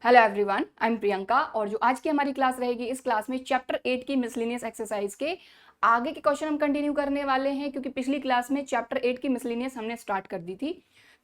Hello everyone, I am Priyanka और जो आज की हमारी क्लास रहेगी इस क्लास में चैप्टर 8 की मिसलेनियस एक्सरसाइज के आगे के क्वेश्चन हम कंटिन्यू करने वाले हैं क्योंकि पिछली क्लास में चैप्टर 8 की मिसलेनियस हमने स्टार्ट कर दी थी।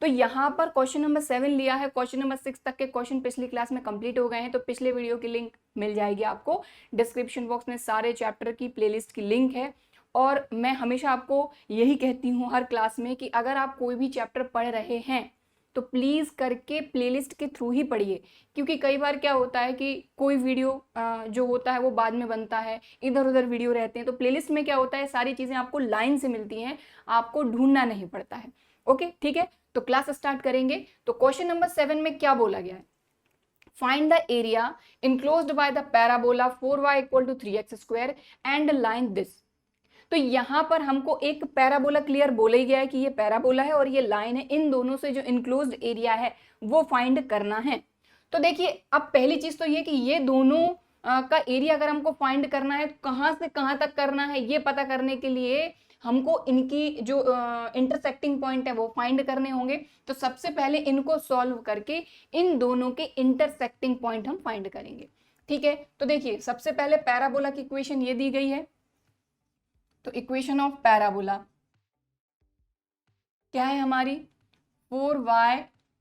तो यहाँ पर क्वेश्चन नंबर 7 लिया है, क्वेश्चन नंबर 6 तक के क्वेश्चन पिछली क्लास में कंप्लीट हो गए हैं। तो पिछले वीडियो की लिंक मिल जाएगी आपको डिस्क्रिप्शन बॉक्स में, सारे चैप्टर की प्लेलिस्ट की लिंक है। और मैं हमेशा आपको यही कहती हूँ हर क्लास में कि अगर आप कोई भी चैप्टर पढ़ रहे हैं तो प्लीज करके प्लेलिस्ट के थ्रू ही पढ़िए, क्योंकि कई बार क्या होता है कि कोई वीडियो जो होता है वो बाद में बनता है, इधर उधर वीडियो रहते हैं। तो प्लेलिस्ट में क्या होता है, सारी चीजें आपको लाइन से मिलती हैं, आपको ढूंढना नहीं पड़ता है। ओके, ठीक है, तो क्लास स्टार्ट करेंगे। तो क्वेश्चन नंबर 7 में क्या बोला गया है, find the area enclosed by the parabola 4y = 3x² and line this. तो यहां पर हमको एक पैराबोला क्लियर बोला ही गया है कि ये पैराबोला है और ये लाइन है, इन दोनों से जो इनक्लोज्ड एरिया है वो फाइंड करना है। तो देखिए, अब पहली चीज तो ये कि ये दोनों का एरिया अगर हमको फाइंड करना है तो कहां से कहां तक करना है, ये पता करने के लिए हमको इनकी जो इंटरसेक्टिंग पॉइंट है वो फाइंड करने होंगे। तो सबसे पहले इनको सॉल्व करके इन दोनों के इंटरसेक्टिंग पॉइंट हम फाइंड करेंगे। ठीक है, तो देखिए सबसे पहले पैराबोला की इक्वेशन ये दी गई है। तो इक्वेशन ऑफ पैराबोला क्या है हमारी, 4y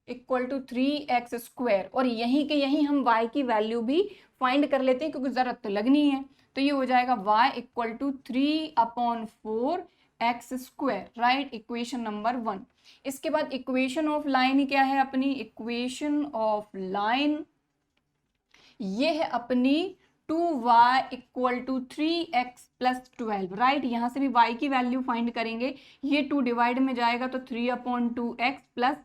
= 3x² और यहीं के यहीं हम y की वैल्यू भी फाइंड कर लेते हैं क्योंकि जरूरत तो लगनी है। तो ये हो जाएगा y = 3/4x², right, equation number 1। इसके बाद इक्वेशन ऑफ लाइन क्या है अपनी, इक्वेशन ऑफ लाइन ये है अपनी 2y = 3x + 12, राइट। यहां से भी y की वैल्यू फाइंड करेंगे, ये 2 डिवाइड में जाएगा तो 3/2x प्लस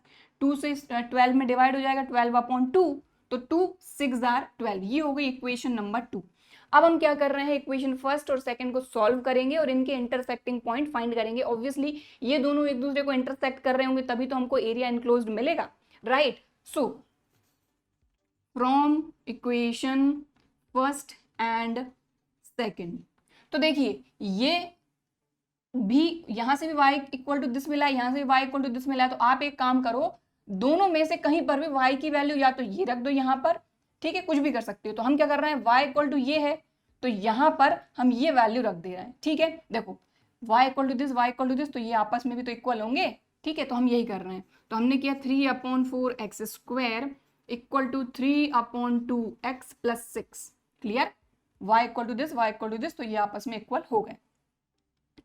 2 से 12 में डिवाइड हो जाएगा 12/2, तो 2 6 आर 12। ये हो गई इक्वेशन नंबर 2। अब हम क्या कर रहे हैं, इक्वेशन फर्स्ट और सेकंड को सॉल्व करेंगे और इनके इंटरसेक्टिंग पॉइंट फाइंड करेंगे। ऑब्वियसली ये दोनों एक दूसरे को इंटरसेक्ट कर रहे होंगे तभी तो हमको एरिया इनक्लोज्ड मिलेगा, right. So from equation first and second, तो देखिए ये भी यहां से भी y = दिस मिला है, यहां से भी y = दिस मिला है। तो आप एक काम करो, दोनों में से कहीं पर भी y की वैल्यू या तो ये रख दो यहां पर, ठीक है, कुछ भी कर सकते हो। तो हम क्या कर रहे हैं, y = ये है तो यहां पर हम ये वैल्यू रख दे रहे हैं। ठीक है, देखो y = दिस, y = दिस, तो ये आपस में भी तो इक्वल होंगे। ठीक है, तो हम यही कर रहे हैं। तो हमने किया 3/4x² = 3/2x + 6, clear. y = this, y = this, तो ये आपस में इक्वल हो गए।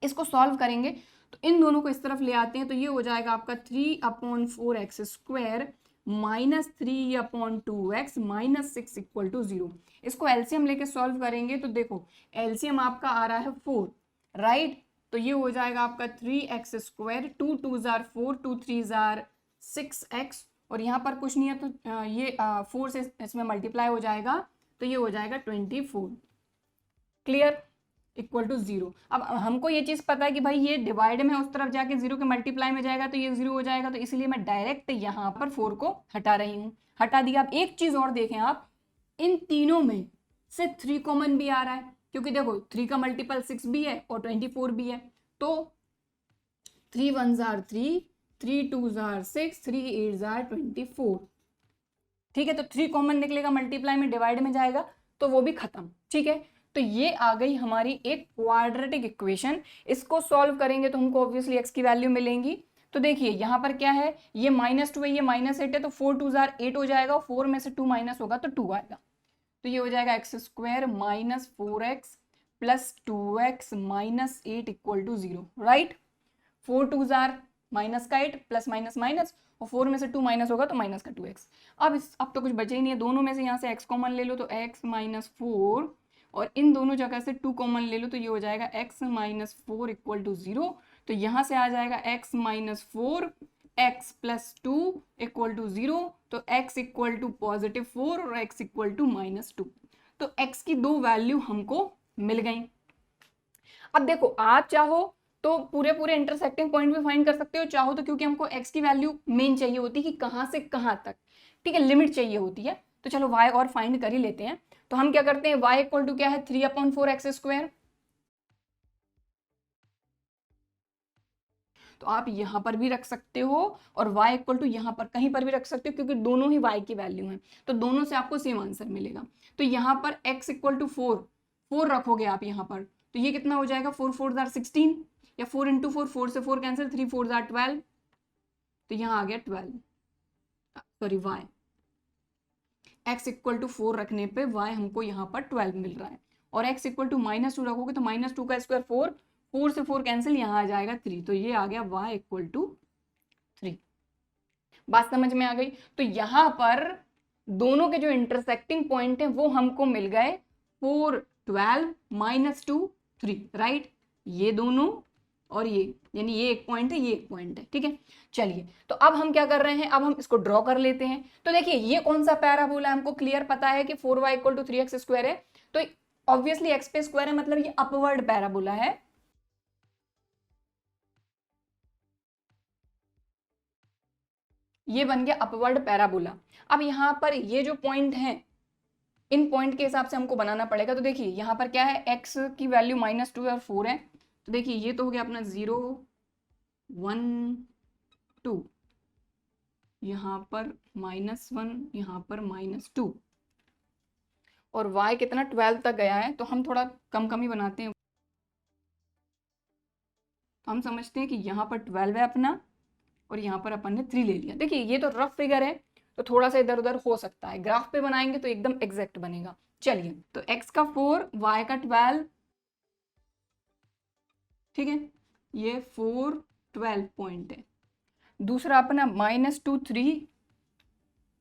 इसको सॉल्व करेंगे तो इन दोनों को इस तरफ ले आते हैं, तो ये हो जाएगा आपका 3/4x² - 3/2x - 6 = 0। इसको एलसीएम लेके सॉल्व करेंगे तो देखो एलसीएम आपका आ रहा है 4, राइट। तो ये हो जाएगा आपका 3x², 2 2s are 4, 2 3s are 6x, और यहाँ पर कुछ नहीं है तो ये 4 से इसमें मल्टीप्लाई हो जाएगा तो ये हो जाएगा 24, क्लियर, = 0। अब हमको ये चीज पता है कि भाई ये डिवाइड में उस तरफ जाके 0 के मल्टीप्लाई में जाएगा तो ये 0 हो जाएगा, तो इसलिए मैं डायरेक्ट यहाँ पर 4 को हटा रही हूँ, हटा दिया। अब एक चीज और देखें आप, इन तीनों में से 3 कॉमन भी आ रहा है क्योंकि देखो 3 का मल्टीपल 6 भी है और 24 भी है। तो 3 1s are 3, 3 2s are 6, 3 8s are 24। ठीक है, तो 3 कॉमन निकलेगा, मल्टीप्लाई में डिवाइड में जाएगा तो वो भी खत्म। ठीक है, तो ये आ गई हमारी एक क्वाड्रेटिक इक्वेशन। इसको सॉल्व करेंगे तो हमको ऑब्वियसली x की वैल्यू मिलेंगी। तो देखिए यहाँ पर क्या है, ये -2 है, ये -8 है, तो 4 2s are 8 हो जाएगा, 4 में से 2 माइनस होगा तो 2 आएगा। तो ये हो जाएगा x² - 4x + 2x - 8 = 0, right. 4 2s are minus का 8 प्लस माइनस माइनस, और 4 में से 2 माइनस होगा तो माइनस का 2x। अब तो कुछ बचे ही नहीं है, दोनों में से यहाँ से x कॉमन ले लो तो x - 4, और इन दोनों जगह से 2 कॉमन ले लो तो ये हो जाएगा x - 4 = 0। तो यहाँ से आ जाएगा x - 4 x + 2 = 0, तो x = +4 और x = -2। तो x की दो वैल्यू हमको मिल गई। अब देखो आप चाहो तो पूरे पूरे इंटरसेक्टिंग पॉइंट भी फाइंड कर सकते हो, चाहो तो, क्योंकि हमको x की वैल्यू मेन चाहिए होती है कि कहाँ से कहाँ तक, ठीक है, लिमिट चाहिए होती है। तो चलो y और फाइंड कर ही लेते हैं। तो हम क्या करते हैं, y = क्या है, 3/4x²। तो आप यहाँ पर भी रख सकते हो और y इक्वल टू यहाँ पर कहीं पर भी रख सकते हो, क्योंकि दोनों ही y की वैल्यू हैं, तो दोनों से आपको सेम आंसर मिलेगा। तो यहाँ पर x इक्वल टू 4 रखोगे आप यहाँ पर, तो ये कितना हो जाएगा, 4 4 जार 16, या 4 इंटू 4 से 4 कैंसिल, 3 4 जार 12, तो यहाँ आ गया 12, sorry y, x equal to 4 रखने पे y हमको यहाँ पर 12 मिल रहा है, और x इक्वल टू -2 रखोगे तो -2 का स्क्वायर 4, 4 से 4 कैंसिल, यहाँ आ जाएगा 3, तो ये आ गया y इक्वल टू 3। बात समझ में आ गई। तो यहाँ पर दोनों के जो इंटरसेक्टिंग पॉइंट है वो हमको मिल गए 4 12 -2 3, राइट, ये दोनों और ये, यानी ये एक पॉइंट है, ये एक पॉइंट है, ठीक है। चलिए, तो अब हम क्या कर रहे हैं, अब हम इसको ड्रॉ कर लेते हैं। तो देखिए ये कौन सा पैराबोला है, हमको क्लियर पता है कि 4y equal to 3x square है, तो ऑब्वियसली x पे स्क्वायर है, मतलब ये अपवर्ड पैराबोला है। ये बन गया अपवर्ड पैराबोला। अब यहाँ पर ये जो पॉइंट है, इन पॉइंट के हिसाब से हमको बनाना पड़ेगा। तो देखिए यहाँ पर क्या है, x की वैल्यू -2 और 4 है, तो देखिए ये तो हो गया अपना 0 1 2, यहाँ पर -1, यहाँ पर -2, और y कितना 12 तक गया है, तो हम थोड़ा कम कम ही बनाते हैं। तो हम समझते हैं कि यहाँ पर 12 है अपना, और यहाँ पर अपन ने 3 ले लिया। देखिए ये तो रफ फिगर है, तो थोड़ा सा इधर उधर हो सकता है, ग्राफ पे बनाएंगे तो एकदम एग्जैक्ट बनेगा। चलिए, तो x का 4, y का 12, ठीक है, ये 4 12 पॉइंट है। दूसरा अपना -2 3,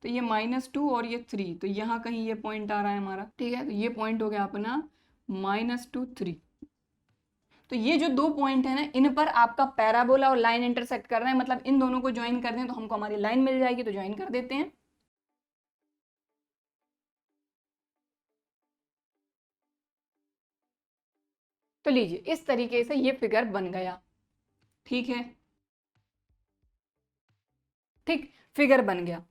तो ये -2 और ये 3, तो यहाँ कहीं ये पॉइंट आ रहा है हमारा, ठीक है, तो ये पॉइंट हो गया अपना -2 3। तो ये जो दो पॉइंट है ना, इन पर आपका पैराबोला और लाइन इंटरसेक्ट कर रहे हैं, मतलब इन दोनों को ज्वाइन कर दें तो हमको हमारी लाइन मिल जाएगी, तो ज्वाइन कर देते हैं। तो लीजिए इस तरीके से ये फिगर बन गया, ठीक है, ठीक, फिगर बन गया।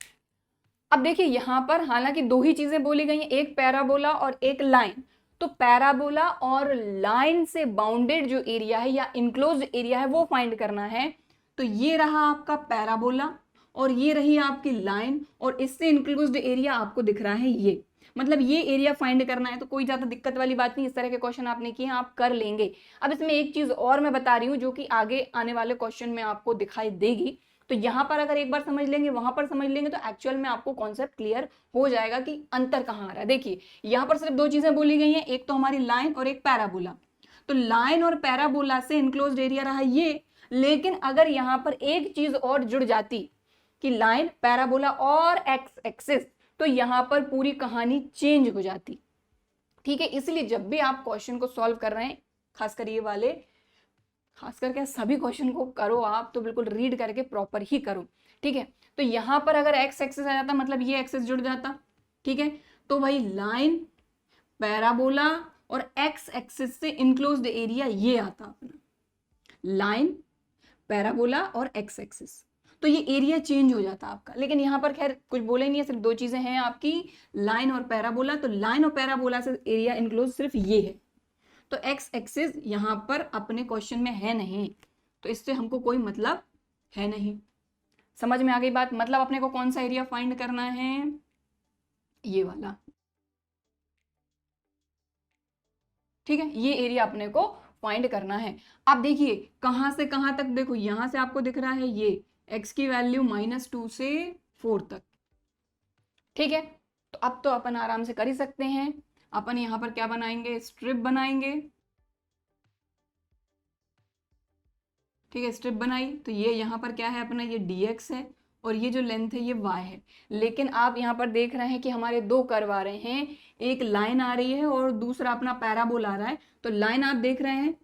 अब देखिए यहाँ पर हालांकि दो ही चीजें बोली गई हैं, एक पैराबोला और एक लाइन। तो पैराबोला और लाइन से बाउंडेड जो एरिया है या इनक्लोज्ड एरिया है वो फाइंड करना है। तो ये रहा आपका पैराबोला और ये रही आपकी लाइन, और इससे इनक्लोज्ड एरिया आपको दिख रहा है ये, मतलब ये एरिया फाइंड करना है। तो कोई ज्यादा दिक्कत वाली बात नहीं, इस तरह के क्वेश्चन आपने किए आप कर लेंगे। अब इसमें एक चीज और मैं बता रही हूँ जो कि आगे आने वाले क्वेश्चन में आपको दिखाई देगी। तो यहाँ पर अगर एक बार समझ लेंगे, वहां पर समझ लेंगे, तो एक्चुअल में आपको कॉन्सेप्ट क्लियर हो जाएगा कि अंतर कहाँ आ रहा है। देखिए यहाँ पर सिर्फ दो चीजें बोली गई हैं, एक तो हमारी लाइन और एक पैराबोला। तो लाइन और पैराबोला से इनक्लोज्ड एरिया रहा ये, लेकिन अगर यहाँ पर एक चीज और जुड़ जाती कि लाइन, पैराबोला और एक्स एक्सिस, तो यहाँ पर पूरी कहानी चेंज हो जाती, ठीक है। इसलिए जब भी आप क्वेश्चन को सॉल्व कर रहे हैं, खासकर ये वाले, खास करके सभी क्वेश्चन को करो आप तो बिल्कुल रीड करके प्रॉपर ही करो, ठीक है। तो यहाँ पर अगर एक्स एक्सिस आ जाता, मतलब ये एक्सिस जुड़ जाता, ठीक है, तो भाई लाइन, पैराबोला और एक्स एक्सिस से इनक्लोज्ड एरिया ये आता अपना, लाइन, पैराबोला और एक्स एक्सिस, तो ये एरिया चेंज हो जाता आपका। लेकिन यहाँ पर खैर कुछ बोले नहीं है, सिर्फ दो चीजें हैं आपकी, लाइन और पैराबोला। तो लाइन और पैराबोला से एरिया इनक्लोज सिर्फ ये है, तो एक्स एक्सिस यहां पर अपने क्वेश्चन में है नहीं, तो इससे हमको कोई मतलब है नहीं। समझ में आ गई बात, मतलब अपने को कौन सा एरिया फाइंड करना है, ये वाला, ठीक है, ये एरिया अपने को फाइंड करना है। अब देखिए कहां से कहां तक, देखो यहां से आपको दिख रहा है ये x की वैल्यू -2 से 4 तक, ठीक है। तो अब तो अपन आराम से कर ही सकते हैं। अपन यहां पर क्या बनाएंगे, स्ट्रिप बनाएंगे, ठीक है, स्ट्रिप बनाई। तो ये यहाँ पर क्या है अपना, ये dx है, और ये जो लेंथ है ये y है। लेकिन आप यहाँ पर देख रहे हैं कि हमारे दो कर्व आ रहे हैं, एक लाइन आ रही है और दूसरा अपना पैराबोला आ रहा है। तो लाइन आप देख रहे हैं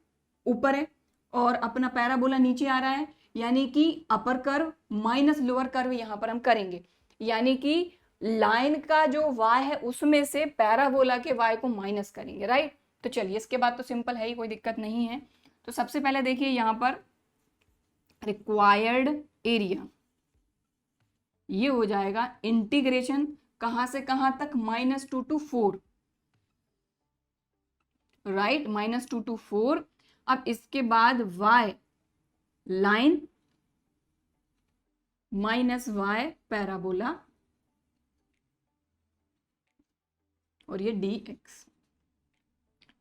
ऊपर है और अपना पैराबोला नीचे आ रहा है, यानी कि upper curve minus lower curve यहाँ पर हम करेंगे, यानी कि लाइन का जो y है उसमें से पैराबोला के y को माइनस करेंगे, राइट। तो चलिए इसके बाद तो सिंपल है ही, कोई दिक्कत नहीं है। तो सबसे पहले देखिए यहाँ पर रिक्वायर्ड एरिया, ये हो जाएगा इंटीग्रेशन कहां से कहां तक, -2 to 4, राइट, -2 to 4। अब इसके बाद y line minus y parabola और ये dx।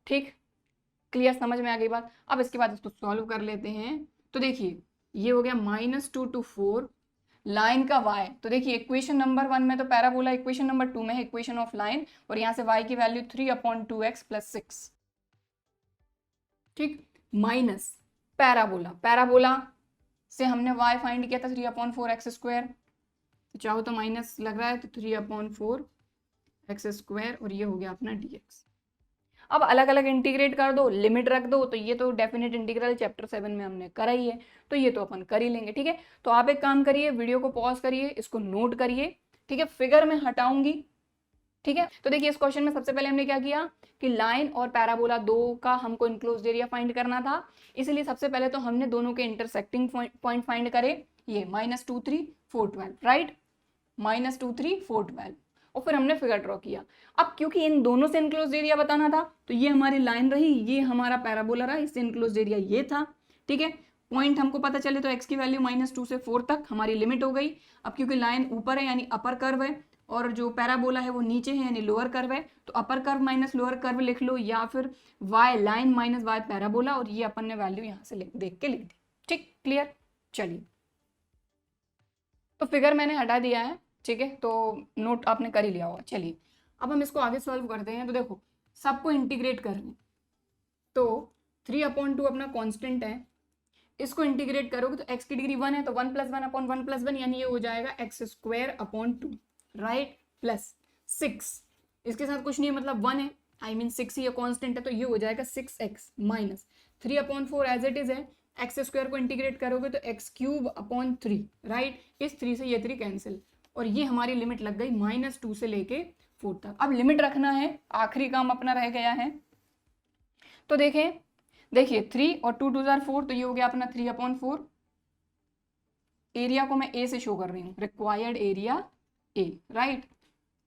ठीक, क्लियर, समझ में आ गई बात। अब इसके बाद इसको सॉल्व कर लेते हैं। तो देखिए ये हो गया -2 to 4 लाइन का y। तो देखिए इक्वेशन नंबर 1 में तो पैराबोला, इक्वेशन नंबर 2 में है इक्वेशन ऑफ लाइन, और यहाँ से y की वैल्यू 3/2x + 6। ठीक, माइनस पैराबोला, पैराबोला से हमने y फाइंड किया था 3/4x²। तो चाहो तो माइनस लग रहा है तो 3/4x², और ये हो गया अपना dx। अब अलग अलग इंटीग्रेट कर दो, लिमिट रख दो, तो ये तो डेफिनेट इंटीग्रल चैप्टर 7 में हमने करा ही है, तो ये तो अपन कर ही लेंगे। ठीक है, तो आप एक काम करिए, वीडियो को पॉज करिए, इसको नोट करिए। ठीक है, फिगर में हटाऊंगी। ठीक है, तो देखिए इस क्वेश्चन में सबसे पहले हमने क्या किया कि लाइन और पैराबोला दो का हमको इनक्लोज्ड एरिया फाइंड करना था, इसलिए सबसे पहले तो हमने दोनों के इंटरसेक्टिंग पॉइंट फाइंड करे, ये -2 3 4 12, राइट, -2 3 4 12, और फिर हमने फिगर ड्रॉ किया। अब क्योंकि इन दोनों से इनक्लोज्ड एरिया बताना था, तो ये हमारी लाइन रही, ये हमारा पैराबोला रहा, इससे इनक्लोज्ड एरिया ये था। ठीक है, पॉइंट हमको पता चले तो x की वैल्यू -2 से 4 तक हमारी लिमिट हो गई। अब क्योंकि लाइन ऊपर है यानी अपर कर्व है, और जो पैराबोला है वो नीचे है यानी लोअर कर्व है, तो upper curve minus lower curve लिख लो, या फिर y line minus y parabola, और ये अपन ने वैल्यू यहाँ से देख के लिख दी। ठीक, क्लियर, चलिए तो फिगर मैंने हटा दिया है। ठीक है, तो नोट आपने कर ही लिया होगा। चलिए अब हम इसको आगे सॉल्व करते हैं। तो देखो सबको इंटीग्रेट करने, तो 3/2 अपना कांस्टेंट है, इसको इंटीग्रेट करोगे तो x की डिग्री 1 है, तो 1 + 1/1 + 1 यानी ये हो जाएगा x²/2, राइट, प्लस 6, इसके साथ कुछ नहीं है मतलब 1 है, आई मीन 6 ही कांस्टेंट है, तो ये हो जाएगा 6x minus 3/4 as it is है, x² को इंटीग्रेट करोगे तो x³/3, राइट, इस 3 से ये 3 कैंसिल, और ये हमारी लिमिट लग गई -2 से लेके 4 तक। अब लिमिट रखना है, आखिरी काम अपना रह गया है। तो देखिए 3 और 2 2 4, तो ये हो गया अपना 3/4। एरिया को मैं a से शो कर रही हूँ, रिक्वायर्ड एरिया a, राइट,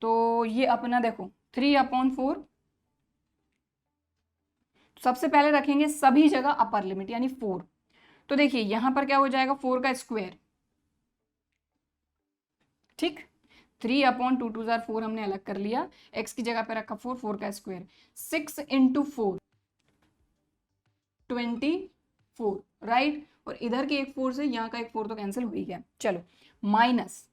तो ये अपना देखो 3/4, सबसे पहले रखेंगे सभी जगह अपर लिमिट यानी 4। तो देखिए यहां पर क्या हो जाएगा 4 का स्क्वायर। ठीक, 3/2 2 4 हमने अलग कर लिया, x की जगह पे रखा 4, 4 का स्क्वायर, 6 × 4 24, राइट, और इधर के एक 4 से यहाँ का एक 4 तो कैंसिल हो ही गया। चलो माइनस,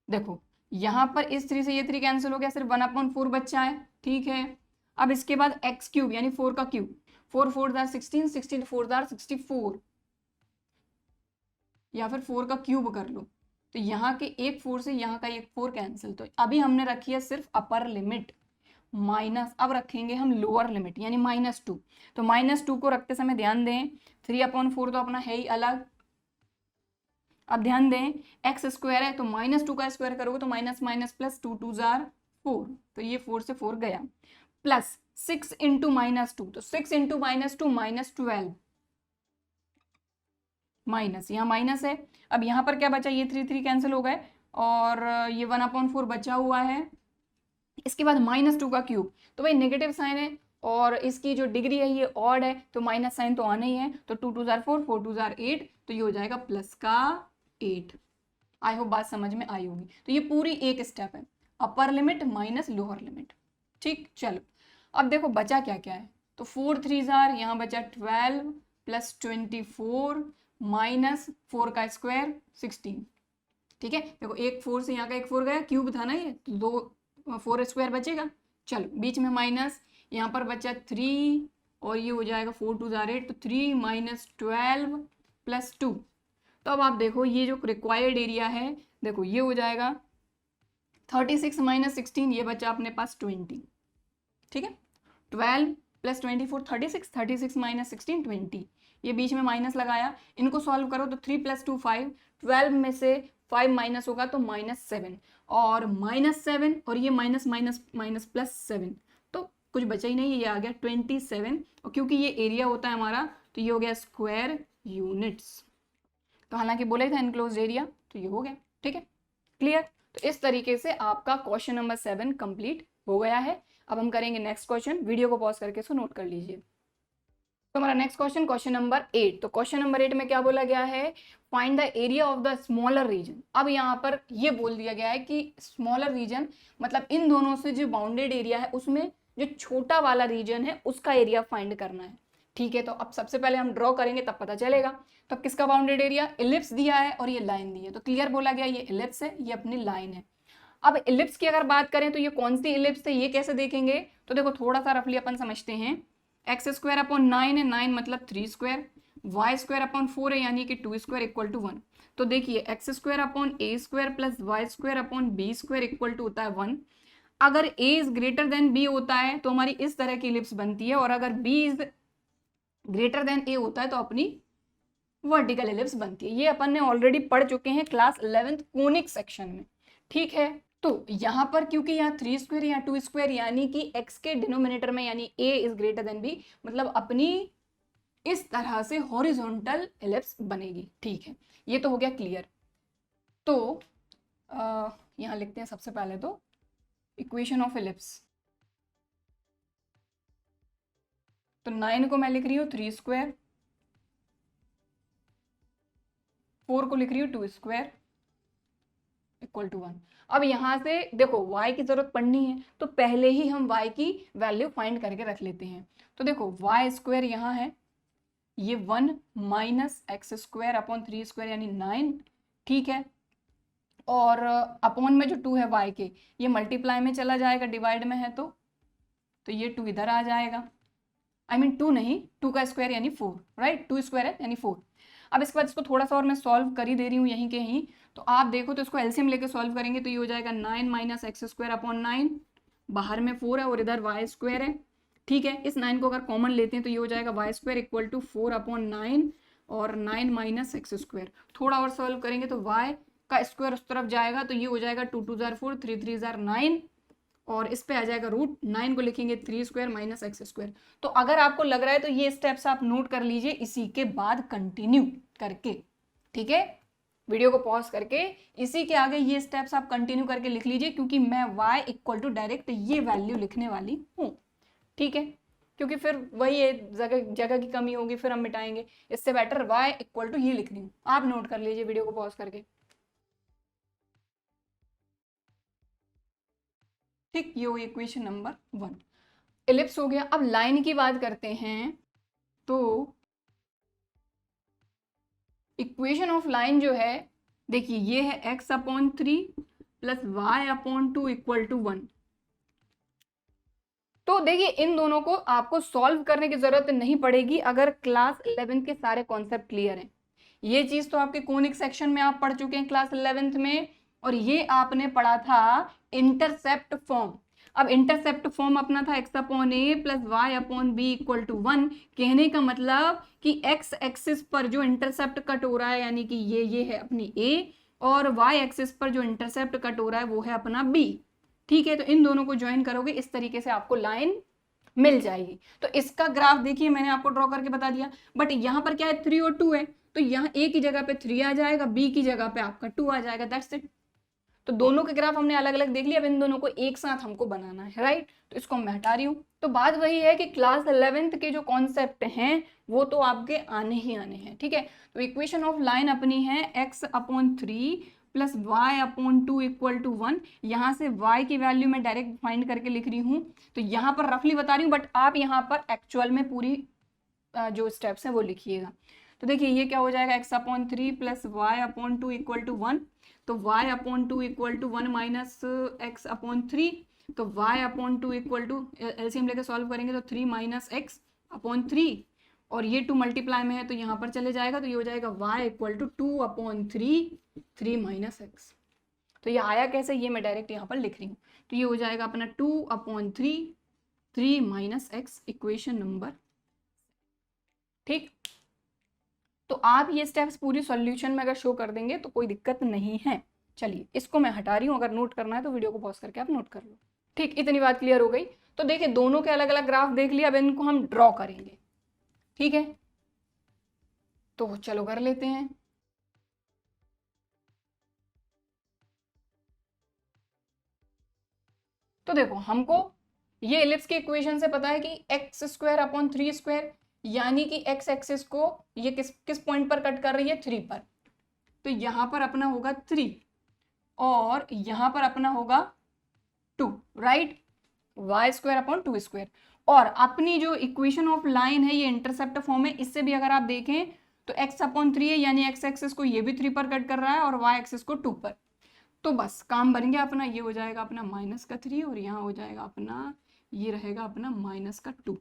देखो यहाँ पर इस 3 से ये 3 कैंसिल हो गया, सिर्फ 1/4 बच्चा है। ठीक है, अब इसके बाद x³ यानी 4 का क्यूब, 4 4 16, 16 4 64, या फिर 4 का क्यूब कर लो, तो यहाँ के एक 4 से यहाँ का एक 4 कैंसिल। तो अभी हमने रखी है सिर्फ अपर लिमिट माइनस, अब रखेंगे हम लोअर लिमिट यानी -2। तो -2 को रखते समय ध्यान दें 3/4 तो अपना है ही अलग। अब ध्यान दें x² है तो -2 का स्क्वायर करोगे तो माइनस माइनस प्लस 2 2 4, तो ये 4 से 4 गया, प्लस 6 × -2, तो 6 × -2 -12, माइनस, यहाँ माइनस है। अब यहाँ पर क्या बचा, ये 3 3 कैंसिल हो गए, और ये 1/4 बचा हुआ है। इसके बाद -2 का क्यूब, तो भाई नेगेटिव साइन है और इसकी जो डिग्री है ये ऑड है, तो माइनस साइन तो आना ही है, तो 2 2 4 4 2 8, तो ये हो जाएगा प्लस का 8। आई होप बात समझ में आई होगी। तो ये पूरी एक स्टेप है, upper limit minus lower limit. ठीक, चलो अब देखो बचा क्या क्या है, तो 4 3 यहाँ बचा 12 + 24 माइनस 4 का स्क्वायर 16। ठीक है, देखो एक 4 से यहाँ का एक 4 गया, क्यूब था ना ये, तो 2 4 स्क्वायर बचेगा। चलो बीच में माइनस, यहाँ पर बचा 3, और ये हो जाएगा 4 2 8, तो 3 - 12 + 2। तो अब आप देखो ये जो रिक्वायर्ड एरिया है, देखो ये हो जाएगा 36 - 16, ये बचा अपने पास 20। ठीक है, 12 + 24 36, 36 - 16 20, ये बीच में माइनस लगाया, इनको सॉल्व करो तो 3 + 2 5, 12 में से 5 माइनस होगा तो -7, और -7 और ये माइनस माइनस माइनस +7, तो कुछ बचा ही नहीं, ये आ गया 27, और क्योंकि ये एरिया होता है हमारा तो ये हो गया स्क्वायर यूनिट्स। तो हालांकि बोला ही था इनक्लोज्ड एरिया, तो ये हो गया। ठीक है, क्लियर। तो इस तरीके से आपका क्वेश्चन नंबर 7 कंप्लीट हो गया है। अब हम करेंगे नेक्स्ट क्वेश्चन, वीडियो को पॉज करके इसको नोट कर लीजिए। तो हमारा नेक्स्ट क्वेश्चन, क्वेश्चन नंबर 8। तो क्वेश्चन नंबर 8 में क्या बोला गया है, find the area of the smaller region. अब यहाँ पर ये बोल दिया गया है कि स्मॉलर रीजन मतलब इन दोनों से जो बाउंडेड एरिया है उसमें जो छोटा वाला रीजन है उसका एरिया फाइंड करना है। ठीक है, तो अब सबसे पहले हम ड्रॉ करेंगे तब पता चलेगा। तो अब किसका बाउंडेड एरिया, इलिप्स दिया है और ये लाइन दी है, तो क्लियर बोला गया ये इलिप्स है, ये अपनी लाइन है। अब इलिप्स की अगर बात करें तो ये कौन सी इलिप्स है ये कैसे देखेंगे, तो देखो थोड़ा सा रफली अपन समझते हैं। एक्स स्क्वायर अपॉन 9 है, 9 मतलब 3 स्क्वायर, वाई स्क्वायर अपॉन 4 है यानी कि 2 स्क्वायर इक्वल टू 1। तो देखिए x square upon a square plus y square upon b square equal to होता है 1। अगर a is greater than b होता है तो हमारी इस तरह की इलिप्स बनती है, और अगर b is greater then a होता है तो अपनी वर्टिकल इलिप्स बनती है। ये अपन ने ऑलरेडी पढ़ चुके हैं क्लास 11th कोनिक सेक्शन में। ठीक है, तो यहाँ पर क्योंकि यहाँ 3 स्क्वायर या 2 स्क्वायर यानी कि x के डिनोमिनेटर में यानी a is greater than b, मतलब अपनी इस तरह से हॉरिजॉन्टल इलिप्स बनेगी। ठीक है, ये तो हो गया क्लियर। तो यहाँ लिखते हैं सबसे पहले तो इक्वेशन ऑफ इलिप्स। तो 9 को मैं लिख रही हूँ 3 स्क्वायर, 4 को लिख रही हूँ 2 स्क्वायर इक्वल टू 1। अब यहाँ से देखो y की जरूरत पड़नी है तो पहले ही हम y की वैल्यू फाइंड करके रख लेते हैं। तो देखो वाई स्क्वायर यहाँ है, ये 1 minus x square upon 3 square यानी 9। ठीक है, और अपॉन में जो 2 है y के, ये मल्टीप्लाई में चला जाएगा, डिवाइड में है तो ये 2 इधर आ जाएगा। आई मीन 2 नहीं, 2 का स्क्वायर यानी 4, राइट, 2 स्क्वायर है यानी 4। अब इसके बाद इसको थोड़ा सा और मैं सॉल्व कर ही दे रही हूँ यहीं के यहीं। तो आप देखो तो इसको एलसीएम लेके सॉल्व करेंगे तो ये हो जाएगा 9 माइनस एक्स स्क्वायर अपॉन 9, बाहर में 4 है और इधर वाई स्क्वायर है। ठीक है, इस 9 को अगर कॉमन लेते हैं तो ये हो जाएगा y square equal to 4 upon 9 और 9 माइनस एक्स स्क्वायर। थोड़ा और सॉल्व करेंगे तो वाई का स्क्वायर उस तरफ जाएगा तो ये हो जाएगा 2 2 जार 4, 3 3 जार 9, और इस पे आ जाएगा रूट 9 को लिखेंगे 3 स्क्वायर माइनस एक्स स्क्वायर। तो अगर आपको लग रहा है तो ये स्टेप्स आप नोट कर लीजिए, इसी के बाद कंटिन्यू करके। ठीक है, वीडियो को पॉज करके इसी के आगे ये स्टेप्स आप कंटिन्यू करके लिख लीजिए, क्योंकि मैं y इक्वल टू डायरेक्ट ये वैल्यू लिखने वाली हूँ। ठीक है, क्योंकि फिर वही जगह जगह की कमी होगी, फिर हम मिटाएंगे। इससे बेटर y इक्वल टू ये लिखनी हूँ, आप नोट कर लीजिए वीडियो को पॉज करके। ठीक, ये हो इक्वेशन नंबर 1, इलिप्स हो गया। अब लाइन की बात करते हैं। तो इक्वेशन ऑफ लाइन जो है, देखिए ये है x upon 3 plus y upon 2 equal to 1। तो देखिए इन दोनों को आपको सॉल्व करने की जरूरत नहीं पड़ेगी अगर क्लास 11 के सारे कॉन्सेप्ट क्लियर हैं। ये चीज तो आपके कोनिक सेक्शन में आप पढ़ चुके हैं क्लास 11th में, और ये आपने पढ़ा था इंटरसेप्ट फॉर्म। अब इंटरसेप्ट फॉर्म अपना था x upon a plus y upon b equal to 1। कहने का मतलब कि x एक्सिस पर जो इंटरसेप्ट कट हो रहा है यानी कि ये है अपनी a, और y एक्सिस पर जो इंटरसेप्ट कट हो रहा है वो है अपना b। ठीक है, तो इन दोनों को ज्वाइन करोगे इस तरीके से आपको लाइन मिल जाएगी। तो इसका ग्राफ देखिए मैंने आपको ड्रॉ करके बता दिया, बट यहाँ पर क्या है 3 और 2 है, तो यहाँ a की जगह पे 3 आ जाएगा, b की जगह पे आपका 2 आ जाएगा, दैट्स इट। तो दोनों के ग्राफ हमने अलग अलग देख लिया, अब इन दोनों को एक साथ हमको बनाना है, राइट। तो इसको मैं हटा रही हूँ। तो बात वही है कि क्लास 11th के जो कॉन्सेप्ट हैं वो तो आपके आने ही आने हैं। ठीक है, तो इक्वेशन ऑफ लाइन अपनी है x upon 3 plus y upon 2 equal to 1। यहाँ से y की वैल्यू मैं डायरेक्ट फाइंड करके लिख रही हूँ, तो यहाँ पर रफली बता रही हूँ, बट आप यहाँ पर एक्चुअल में पूरी जो स्टेप्स हैं वो लिखिएगा। तो देखिए ये क्या हो जाएगा x upon 3 plus y upon 2 equal to 1। तो y upon 2 equal to 1 minus x upon 3, तो y upon 2 equal to LCM लेकर सॉल्व करेंगे तो 3 माइनस एक्स अपॉन 3, और ये 2 मल्टीप्लाई में है तो यहाँ पर चले जाएगा, तो ये हो जाएगा y equal to 2 upon 3 minus x. तो ये आया कैसे, ये मैं डायरेक्ट यहाँ पर लिख रही हूँ। तो ये हो जाएगा अपना 2 upon 3 minus x, equation number. ठीक, तो आप ये स्टेप्स पूरी सॉल्यूशन में अगर शो कर देंगे तो कोई दिक्कत नहीं है। चलिए इसको मैं हटा रही हूँ, अगर नोट करना है तो वीडियो को पॉज करके आप नोट कर लो। ठीक, इतनी बात क्लियर हो गई। तो देखिए दोनों के अलग अलग ग्राफ देख लिया, अब इनको हम ड्रॉ करेंगे। ठीक है, तो चलो कर लेते हैं। तो देखो हमको ये इलिप्स के इक्वेशन से पता है कि एक्स स्क्वायर अपॉन 3 स्क्वायर यानी कि एक्स एक्सिस को ये किस पॉइंट पर कट कर रही है, 3 पर। तो यहाँ पर अपना होगा 3 और यहाँ पर अपना होगा 2, right, y square upon 2 square. और अपनी जो इक्वेशन ऑफ लाइन है ये इंटरसेप्ट फॉर्म है, इससे भी अगर आप देखें तो x अपॉन 3 है, यानी x एक्सिस को ये भी 3 पर कट कर रहा है और y एक्सिस को 2 पर। तो बस काम बन गया अपना, ये हो जाएगा अपना -3 और यहाँ हो जाएगा अपना, ये रहेगा अपना -2।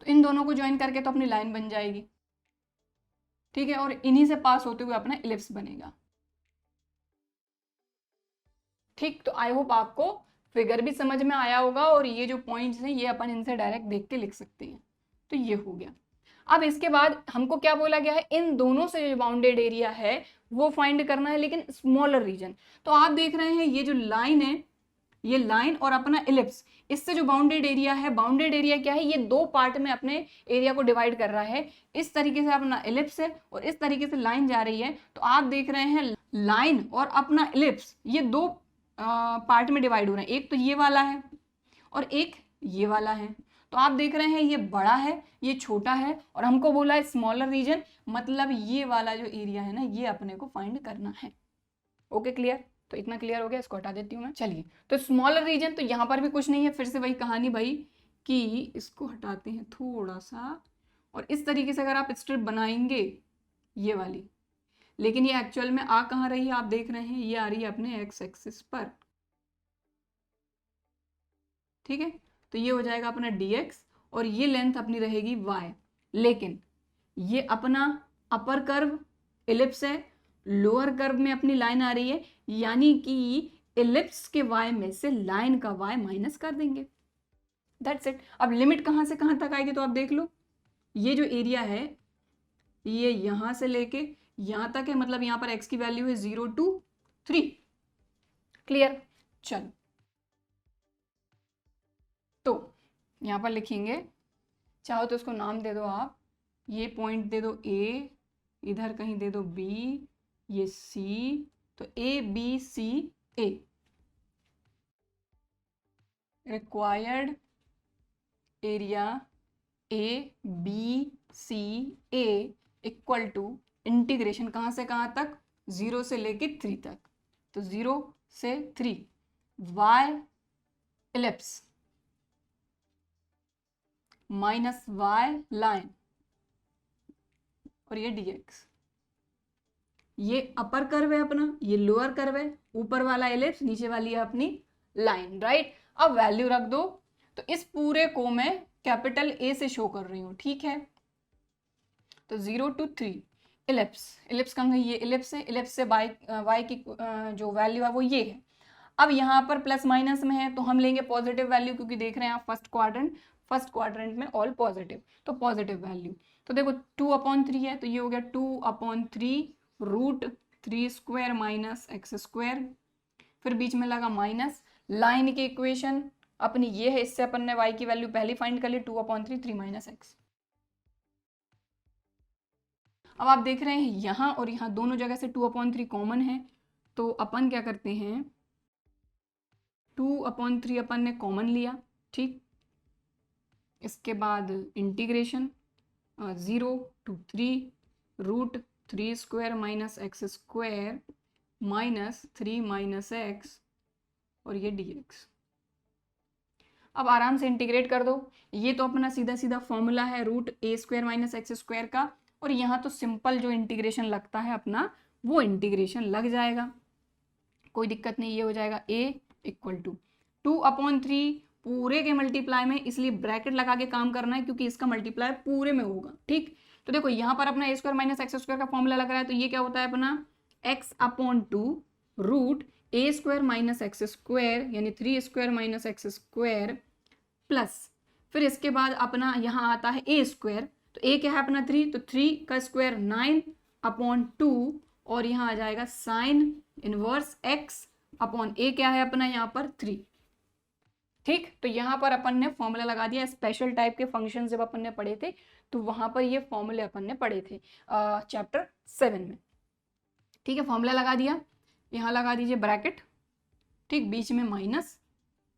तो इन दोनों को ज्वाइन करके तो अपनी लाइन बन जाएगी, ठीक है, और इन्हीं से पास होते हुए अपना इलिप्स बनेगा। ठीक, तो आई होप आपको फिगर भी समझ में आया होगा और ये जो पॉइंट्स हैं ये अपन इनसे डायरेक्ट देख के लिख सकते हैं। तो ये हो गया। अब इसके बाद हमको क्या बोला गया है, इन दोनों से जो बाउंडेड एरिया है वो फाइंड करना है, लेकिन स्मॉलर रीजन। तो आप देख रहे हैं ये जो लाइन है, ये लाइन और अपना इलिप्स, इससे जो बाउंडेड एरिया है, बाउंडेड एरिया क्या है, ये 2 पार्ट में अपने एरिया को डिवाइड कर रहा है। इस तरीके से अपना इलिप्स है और इस तरीके से लाइन जा रही है। तो आप देख रहे हैं लाइन और अपना इलिप्स ये 2 पार्ट में डिवाइड हो रहे हैं, एक तो ये वाला है और एक ये वाला है। तो आप देख रहे हैं ये बड़ा है, ये छोटा है, और हमको बोला है स्मॉलर रीजन, मतलब ये वाला जो एरिया है ना ये अपने को फाइंड करना है। Okay, clear? तो इतना क्लियर हो गया, इसको हटा देती हूँ मैं। चलिए, तो स्मॉलर रीजन, तो यहाँ पर भी कुछ नहीं है, फिर से वही कहानी भाई कि इसको हटाते हैं थोड़ा सा, और इस तरीके से अगर आप स्ट्रिप बनाएंगे ये वाली, लेकिन ये एक्चुअल में आ कहाँ रही है, आप देख रहे हैं ये आ रही है अपने एक्स एक्सिस पर, ठीक है। तो ये हो जाएगा अपना dx और ये लेंथ अपनी रहेगी y, लेकिन ये अपना अपर कर्व इलिप्स है, लोअर कर्व में अपनी लाइन आ रही है, यानी कि इलिप्स के y में से लाइन का y माइनस कर देंगे, दैट्स इट। अब लिमिट कहाँ से कहाँ तक आएगी, तो आप देख लो, ये जो एरिया है ये यहां से लेके यहां तक है, मतलब यहां पर x की वैल्यू है 0 to 3, क्लियर? चलो, तो यहां पर लिखेंगे, चाहो तो इसको नाम दे दो आप, ये पॉइंट दे दो A, इधर कहीं दे दो B, ये C, तो ABCA required area ABCA equal to integration कहाँ से कहाँ तक, 0 से लेके 3 तक। तो 0 से 3 y ellipse minus y line और ये dx, ये अपर कर्व है अपना, ये लोअर कर्व है, ऊपर वाला इलिप्स, नीचे वाली है अपनी लाइन, राइट। अब वैल्यू रख दो, तो इस पूरे को मैं कैपिटल A से शो कर रही हूं, ठीक है। तो 0 to 3 इलिप्स, इलिप्स कहाँ गई, ये इलिप्स है, इलिप्स से y की जो वैल्यू है वो ये है। अब यहाँ पर प्लस माइनस में है तो हम लेंगे पॉजिटिव वैल्यू, क्योंकि देख रहे हैं आप फर्स्ट क्वाड्रेंट में ऑल पॉजिटिव, तो पॉजिटिव वैल्यू। तो देखो 2/3 है, तो ये हो गया 2/3 root 3 square minus x square, फिर बीच में लगा माइनस, लाइन की इक्वेशन अपनी ये है, इससे अपन ने y की वैल्यू पहले फाइंड कर ली, 2/3 3 माइनस एक्स। अब आप देख रहे हैं यहाँ और यहाँ दोनों जगह से 2/3 कॉमन है, तो अपन क्या करते हैं, 2/3 अपन ने कॉमन लिया, ठीक। इसके बाद integration 0 to 3 root 3 square minus x square minus 3 minus x और ये dx। अब आराम से इंटीग्रेट कर दो, ये तो अपना सीधा सीधा फॉर्मूला है root a square minus x square का, और यहाँ तो सिंपल जो इंटीग्रेशन लगता है अपना वो इंटीग्रेशन लग जाएगा, कोई दिक्कत नहीं। ये हो जाएगा a इक्वल टू 2/3 पूरे के मल्टीप्लाई में, इसलिए ब्रैकेट लगा के काम करना है क्योंकि इसका मल्टीप्लाई पूरे में होगा, ठीक। तो देखो यहाँ पर अपना a square minus x square का फॉर्मूला लग रहा है, तो ये क्या होता है अपना x/2 root a square minus x square, यानी 3 square minus x square plus, फिर इसके बाद अपना यहाँ आता है a स्क्वायर, तो a क्या है अपना 3, तो 3 का स्क्वायर 9/2 और यहाँ आ जाएगा साइन इनवर्स x/a क्या है अपना यहाँ पर 3, ठीक। तो यहाँ पर अपन ने फॉर्मूला लगा दिया, स्पेशल टाइप के फंक्शन जब अपन ने पढ़े थे तो वहां पर ये फॉर्मूले अपन ने पढ़े थे चैप्टर 7 में, ठीक है। फॉर्मूला लगा दिया, यहाँ लगा दीजिए ब्रैकेट, ठीक, बीच में माइनस।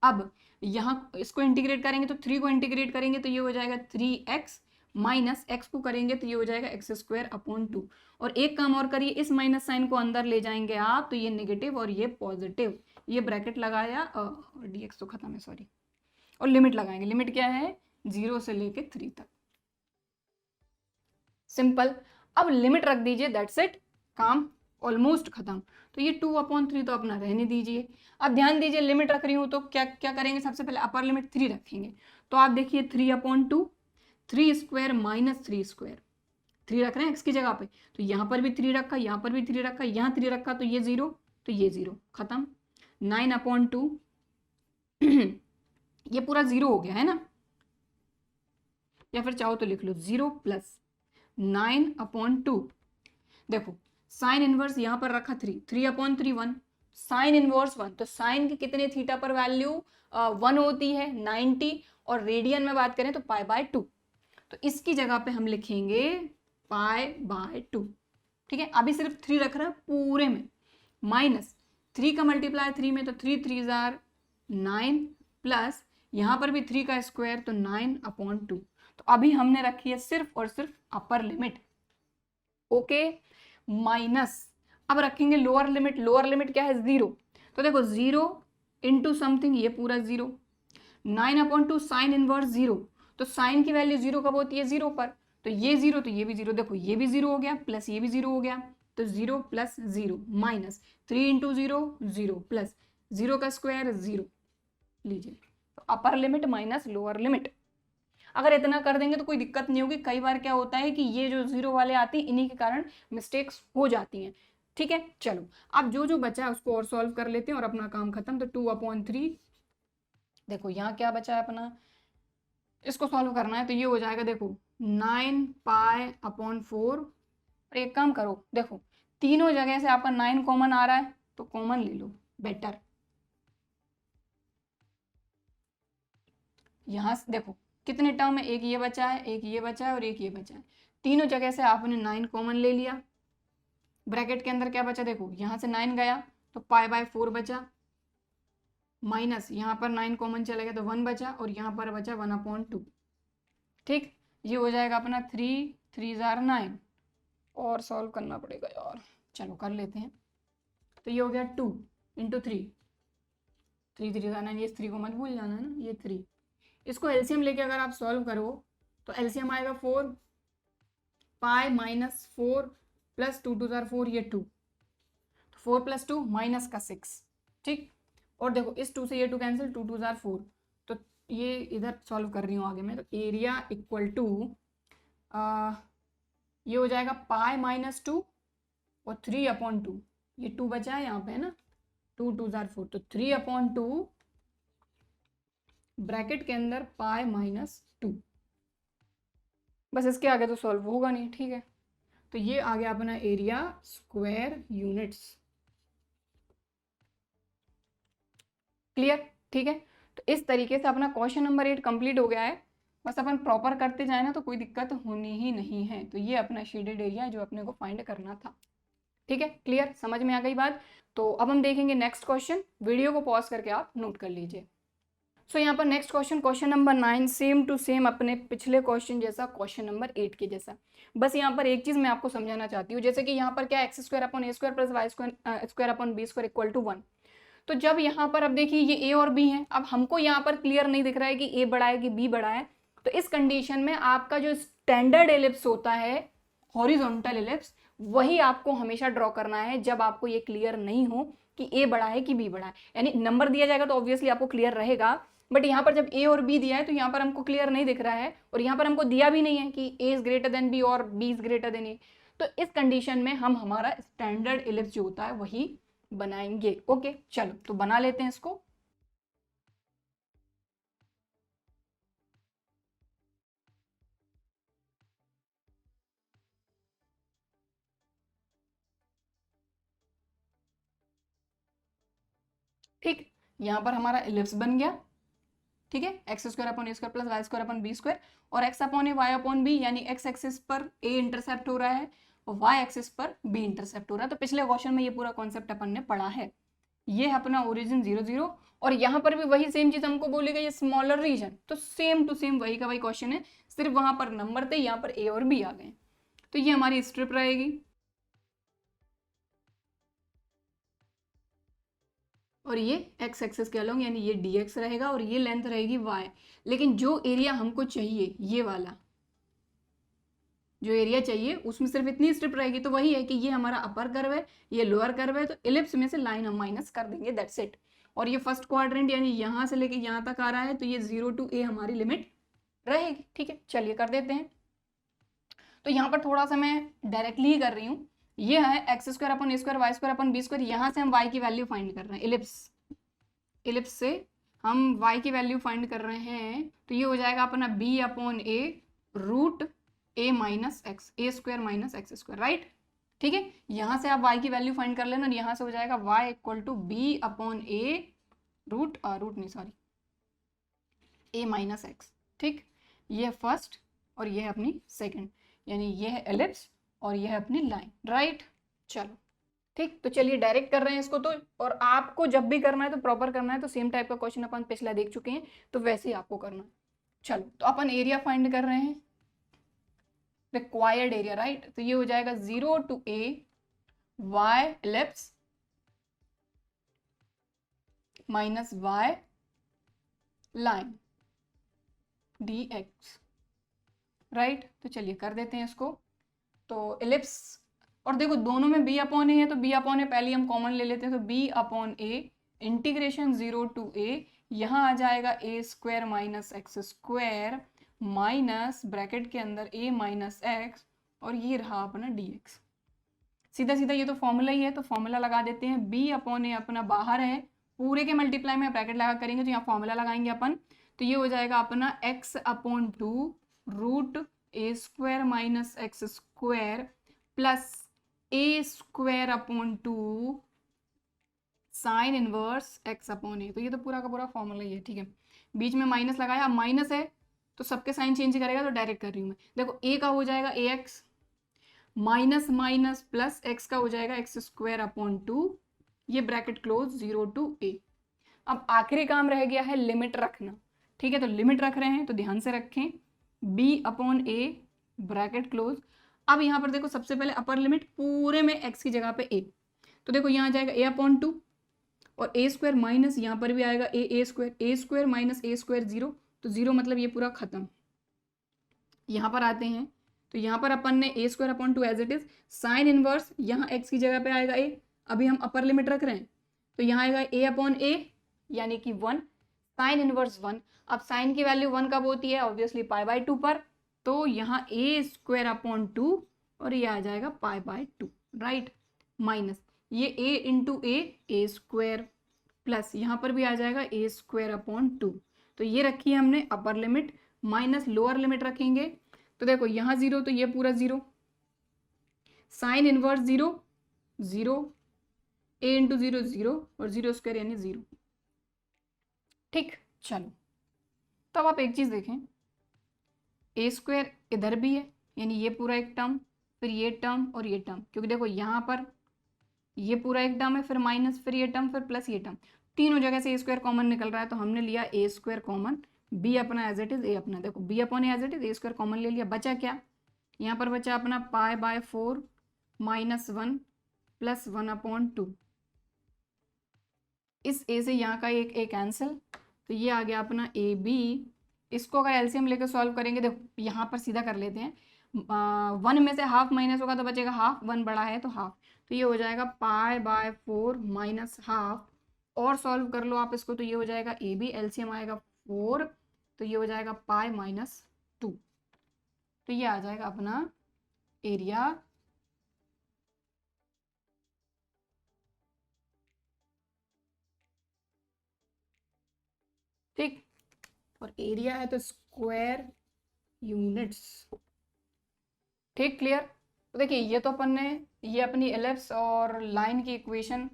अब यहाँ इसको इंटीग्रेट करेंगे तो 3 को इंटीग्रेट करेंगे तो ये हो जाएगा 3x माइनस एक्स को करेंगे तो ये हो जाएगा एक्स स्क्वायर अपॉन 2। और एक काम और करिए, इस माइनस साइन को अंदर ले जाएंगे आप तो ये नेगेटिव और ये पॉजिटिव, ये ब्रैकेट लगाया, dx तो खत्म है सॉरी, और लिमिट लगाएंगे। लिमिट क्या है, 0 से लेके 3 तक, सिंपल। अब लिमिट रख दीजिए, दैट्स इट, काम ऑलमोस्ट खत्म। तो ये 2/3 तो अपना रहने दीजिए। अब ध्यान दीजिए, लिमिट रख रही हूँ तो क्या क्या करेंगे, सबसे पहले अपर लिमिट 3 रखेंगे। तो आप देखिए 3/2, 3 स्क्वायर माइनस 3 स्क्वायर, 3 रख रहे हैं एक्स की जगह पे, तो यहाँ पर भी 3 रखा, यहाँ पर भी 3 रखा, यहाँ 3 रखा, तो ये 0, तो ये 0, खत्म। 9/2 ये पूरा 0 हो गया है ना, या फिर चाहो तो लिख लो 0 प्लस 9/2। देखो साइन इनवर्स यहाँ पर रखा 3, 3/3 1, साइन इनवर्स 1, तो साइन के कितने थीटा पर वैल्यू 1 होती है 90, और रेडियन में बात करें तो π/2, तो इसकी जगह पे हम लिखेंगे π/2, ठीक है। अभी सिर्फ 3 रख रहा है पूरे में, माइनस 3 का मल्टीप्लाई 3 में तो 3 3 जार 9, प्लस यहाँ पर भी 3 का स्क्वायर तो 9/2। तो अभी हमने रखी है सिर्फ और सिर्फ अपर लिमिट, ओके, माइनस अब रखेंगे लोअर लिमिट। लोअर लिमिट क्या है, 0, तो देखो 0 इंटू समथिंग, ये पूरा 0, 9/2 साइन इनवर्स 0, तो साइन की वैल्यू 0 कब होती है, 0 पर, तो ये 0 तो ये भी 0, देखो ये भी 0 हो गया, प्लस ये भी 0 हो गया, तो 0 प्लस 0 माइनस 3 इंटू 0 0 प्लस 0 का स्क्वायर 0, लीजिए। तो upper limit minus lower limit, अगर इतना कर देंगे तो कोई दिक्कत नहीं होगी। कई बार क्या होता है कि ये जो 0 वाले आती है, इन्हीं के कारण मिस्टेक्स हो जाती हैं, ठीक है। चलो अब जो जो बचा है उसको और सॉल्व कर लेते हैं और अपना काम खत्म। तो 2/3, देखो यहाँ क्या बचा है अपना, इसको सॉल्व करना है तो ये हो जाएगा, देखो 9π/4। और एक काम करो, देखो तीनों जगह से आपका 9 कॉमन आ रहा है तो कॉमन ले लो, बेटर। यहाँ से देखो कितने टर्म है, एक ये बचा है, एक ये बचा है और एक ये बचा है, तीनों जगह से आपने 9 कॉमन ले लिया। ब्रैकेट के अंदर क्या बचा, देखो यहाँ से 9 गया तो π/4 बचा, माइनस यहाँ पर 9 कॉमन चला गया तो 1 बचा, और यहाँ पर बचा 1/2, ठीक। ये हो जाएगा अपना 3 3 जार 9, और सॉल्व करना पड़ेगा यार, चलो कर लेते हैं। तो ये हो गया 2 इंटू 3, 3 3 जार 9, ये 3 को मत भूल जाना है ना, ये 3। इसको एलसीएम लेके अगर आप सॉल्व करो तो एलसीएम आएगा 4, π-4 प्लस 2 2 जार 4, ये 2, तो 4 + 2 माइनस का 6, ठीक। और देखो इस 2 से ये 2 कैंसिल, 2 2 जार 4, तो ये इधर सॉल्व कर रही हूँ आगे मैं, तो एरिया इक्वल टू ये हो जाएगा π-2 और 3/2, ये 2 बचा है यहाँ पे है ना, 2 2 जार 4, तो 3/2 ब्रैकेट के अंदर π-2, बस इसके आगे तो सॉल्व होगा नहीं, ठीक है। तो ये आ गया अपना एरिया स्क्वायर यूनिट्स, क्लियर, ठीक है। तो इस तरीके से अपना क्वेश्चन नंबर 8 कंप्लीट हो गया है। बस अपन प्रॉपर करते जाए ना तो कोई दिक्कत होनी ही नहीं है। तो ये अपना शेडेड एरिया है जो अपने को फाइंड करना था, ठीक है, क्लियर, समझ में आ गई बात। तो अब हम देखेंगे नेक्स्ट क्वेश्चन, वीडियो को पॉज करके आप नोट कर लीजिए। सो यहाँ पर next question, question number 9, same to same अपने पिछले क्वेश्चन जैसा, क्वेश्चन नंबर 8 के जैसा। बस यहाँ पर एक चीज़ मैं आपको समझाना चाहती हूँ, जैसे कि यहाँ पर क्या x² / a² + y² b² = 1। तो जब यहाँ पर अब देखिए ये a और b है, अब हमको यहाँ पर क्लियर नहीं दिख रहा है कि a बड़ा है कि b बड़ा है, तो इस कंडीशन में आपका जो स्टैंडर्ड एलिप्स होता है, हॉरिजॉन्टल एलिप्स, वही आपको हमेशा ड्रॉ करना है जब आपको ये क्लियर नहीं हो कि a बड़ा है कि b बड़ा है। यानी नंबर दिया जाएगा तो ऑब्वियसली आपको क्लियर रहेगा, बट यहाँ पर जब a और b दिया है तो यहाँ पर हमको क्लियर नहीं दिख रहा है, और यहाँ पर हमको दिया भी नहीं है कि a is greater than b और b is greater then a। तो इस कंडीशन में हम हमारा स्टैंडर्ड एलिप्स जो होता है वही बनाएंगे। ओके चलो तो बना लेते हैं इसको। ठीक, यहाँ पर हमारा एलिप्स बन गया, ठीक है, x² / a² + y² / b², और x अपॉन ए y अपॉन बी, यानी x एक्सिस पर a इंटरसेप्ट हो रहा है और y एक्सिस पर b इंटरसेप्ट हो रहा है। तो पिछले क्वेश्चन में ये पूरा कॉन्सेप्ट अपन ने पढ़ा है। ये अपना ओरिजिन 0 0 और यहाँ पर भी वही सेम चीज हमको बोली गई है, स्मॉलर रीजन, तो सेम टू सेम वही का वही क्वेश्चन है, सिर्फ वहां पर नंबर थे, यहाँ पर ए और बी आ गए। तो ये हमारी स्ट्रिप रहेगी और ये एक्स एक्सेस के अलोंग यानी ये डी एक्स रहेगा और ये लेंथ रहेगी वाई। लेकिन जो एरिया हमको चाहिए ये वाला जो एरिया चाहिए उसमें सिर्फ इतनी स्ट्रिप रहेगी, तो वही है कि ये हमारा अपर कर्व है, ये लोअर कर्व है, तो इलिप्स में से लाइन हम माइनस कर देंगे, दैट्स इट। और ये फर्स्ट क्वाड्रेंट यानी यहाँ से लेके यहाँ तक आ रहा है, तो ये 0 to a हमारी लिमिट रहेगी। ठीक है, चलिए कर देते हैं। तो यहाँ पर थोड़ा सा मैं डायरेक्टली ही कर रही हूँ, ये है x square upon a square y square upon b square, यहाँ से हम वाई की वैल्यू फाइंड कर रहे हैं, इलिप्स से हम वाई की वैल्यू फाइंड कर रहे हैं, तो ये हो जाएगा अपना b upon a root a minus x, a square minus x square, right. ठीक है, यहां से आप y की वैल्यू फाइंड कर लेना और यहां से हो जाएगा y equal to b upon a root नहीं सॉरी a माइनस एक्स। ठीक, ये है फर्स्ट और ये है अपनी सेकंड, यानी ये है एलिप्स और ये है अपनी लाइन, राइट। चलो ठीक, तो चलिए डायरेक्ट कर रहे हैं इसको तो, और आपको जब भी करना है तो प्रॉपर करना है, तो सेम टाइप का क्वेश्चन अपन पिछला देख चुके हैं, तो वैसे ही आपको करना है। चलो तो अपन एरिया फाइंड कर रहे हैं, रिक्वायर्ड एरिया, राइट। तो ये हो जाएगा 0 to a y ellipse minus y line dx, right. तो चलिए कर देते हैं इसको। तो एलिप्स, और देखो दोनों में b अपॉन ए है, तो b अपॉन ए पहले हम कॉमन ले लेते हैं, तो b upon a integration 0 to a, यहाँ आ जाएगा a square minus x square minus bracket के अंदर a माइनस एक्स, और ये रहा अपना dx। सीधा सीधा ये तो फॉर्मूला ही है, तो फॉर्मूला लगा देते हैं, b अपॉन ए अपना बाहर है, पूरे के मल्टीप्लाई में ब्रैकेट लगा करेंगे तो यहाँ फॉर्मूला लगाएंगे अपन, तो ये हो जाएगा अपना x upon 2 root a square minus x square plus a square upon 2 sine inverse x upon a. तो ये तो पूरा का पूरा फॉर्मूला ही है, ठीक है। बीच में माइनस लगाया, अब माइनस है तो सबके साइन चेंज करेगा, तो डायरेक्ट कर रही हूँ मैं। देखो ए का हो जाएगा a x minus minus plus x का हो जाएगा एक्स स्क्वायर अपॉन 2, ये ब्रैकेट क्लोज 0 to a। अब आखिरी काम रह गया है लिमिट रखना, ठीक है। तो लिमिट रख रहे हैं तो ध्यान से रखें, b upon A bracket close. अब यहाँ पर देखो सबसे पहले अपर लिमिट पूरे में x की जगह पे a, तो देखो यहाँ आ जाएगा a अपॉन 2 और a स्क्वायर माइनस यहाँ पर भी आएगा a square minus a square 0, तो 0 मतलब ये पूरा खत्म। यहाँ पर आते हैं तो यहाँ पर अपन ने a square upon 2 as it is, sine inverse यहाँ x की जगह पे आएगा a, अभी हम अपर लिमिट रख रहे हैं तो यहाँ आएगा a अपॉन a यानी कि 1, साइन इनवर्स 1। अब साइन की वैल्यू 1 कब होती है, ऑब्वियसली पाई बाय 2 पर, तो यहाँ a स्क्वायर अपॉन 2 और ये आ जाएगा पाई बाय 2, राइट। माइनस ये a into A square plus यहाँ पर भी आ जाएगा a स्क्वायर अपॉन 2, तो ये रखी है हमने upper limit, minus lower limit रखेंगे तो देखो यहाँ 0 तो ये पूरा 0, साइन इनवर्स 0 0, a इंटू 0 0 और 0 स्क्वायर यानी 0। ठीक, चलो तो अब आप एक चीज देखें, a स्क्वायर इधर भी है यानी ये पूरा एक टर्म, फिर ये टर्म और ये टर्म, क्योंकि देखो यहाँ पर ये पूरा एक टर्म है, फिर माइनस, फिर ये टर्म, फिर प्लस ये टर्म, तीनों जगह से a स्क्वायर कॉमन निकल रहा है, तो हमने लिया a स्क्वायर कॉमन, b अपना एज इट इज, a अपना, देखो b upon as it is, a square common ले लिया, बचा क्या, यहाँ पर बचा अपना pi by 4 minus 1 plus 1 upon 2, इस a से यहाँ का एक a कैंसिल, तो ये आ गया अपना ए बी। इसको अगर एलसीएम लेकर सॉल्व करेंगे, देखो यहाँ पर सीधा कर लेते हैं, 1 में से हाफ माइनस होगा तो बचेगा हाफ, 1 बड़ा है तो हाफ, तो ये हो जाएगा पाई बाय 4 माइनस हाफ, और सॉल्व कर लो आप इसको तो ये हो जाएगा ए बी, एलसीएम आएगा 4, तो ये हो जाएगा पाई माइनस 2, तो ये आ जाएगा अपना एरिया। ठीक, और एरिया है तो स्क्वायर यूनिट्स। ठीक, क्लियर। तो देखिए ये तो अपन ने ये अपनी एलिप्स और लाइन की इक्वेशन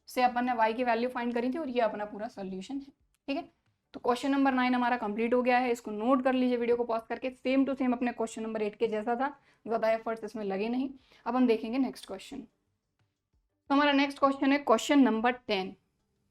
से अपन ने y की वैल्यू फाइंड करी थी और ये अपना पूरा सॉल्यूशन है, ठीक है। तो क्वेश्चन नंबर 9 हमारा कंप्लीट हो गया है, इसको नोट कर लीजिए वीडियो को पॉज करके, सेम टू सेम अपने क्वेश्चन नंबर 8 के जैसा था, ज़्यादा एफर्ट्स इसमें लगे नहीं। अब हम देखेंगे नेक्स्ट क्वेश्चन। तो हमारा नेक्स्ट क्वेश्चन है क्वेश्चन नंबर 10।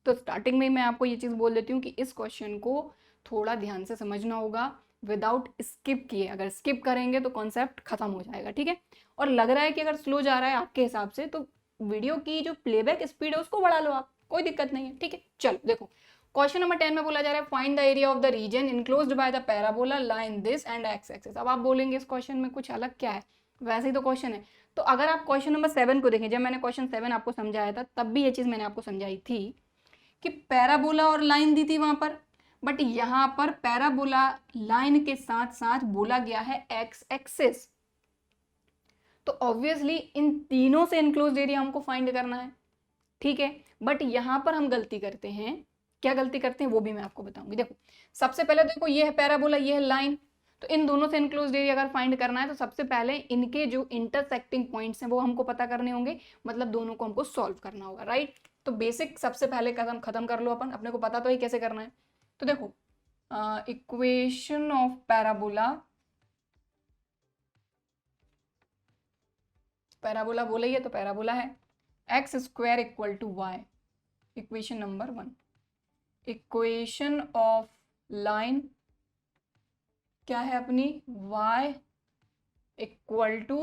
तो स्टार्टिंग में मैं आपको ये चीज़ बोल देती हूँ कि इस क्वेश्चन को थोड़ा ध्यान से समझना होगा विदाउट स्किप किए। अगर स्किप करेंगे तो कॉन्सेप्ट खत्म हो जाएगा, ठीक है। और लग रहा है कि अगर स्लो जा रहा है आपके हिसाब से तो वीडियो की जो प्लेबैक स्पीड है उसको बढ़ा लो आप, कोई दिक्कत नहीं है, ठीक है। चलो देखो, क्वेश्चन नंबर 10 में बोला जा रहा है find the area of the region enclosed by the parabola line this and x axis. अब आप बोलेंगे इस क्वेश्चन में कुछ अलग क्या है, वैसे ही तो क्वेश्चन है। तो अगर आप क्वेश्चन नंबर 7 को देखें, जब मैंने क्वेश्चन 7 आपको समझाया था तब भी ये चीज़ मैंने आपको समझाई थी कि पैराबोला और लाइन दी थी वहां पर, बट यहां पर पैराबोला लाइन के साथ साथ बोला गया है एक्स एक्सिस। तो ऑब्वियसली इन तीनों से इनक्लोज्ड एरिया हमको फाइंड करना है, ठीक है। बट यहां पर हम गलती करते हैं, क्या गलती करते हैं वो भी मैं आपको बताऊंगी। देखो सबसे पहले देखो ये है पैराबोला, ये है लाइन, तो इन दोनों से इनक्लोज्ड एरिया अगर फाइंड करना है तो सबसे पहले इनके जो इंटरसेक्टिंग पॉइंट्स हैं वो हमको पता करने होंगे, मतलब दोनों को हमको सॉल्व करना होगा, राइट। तो बेसिक सबसे पहले कदम खत्म कर लो अपन, अपने को पता तो ही कैसे करना है। तो देखो इक्वेशन ऑफ पैराबोला, पैराबोला बोला ही है तो पैराबोला है x square equal to y, equation number 1। Equation of line क्या है अपनी, y equal to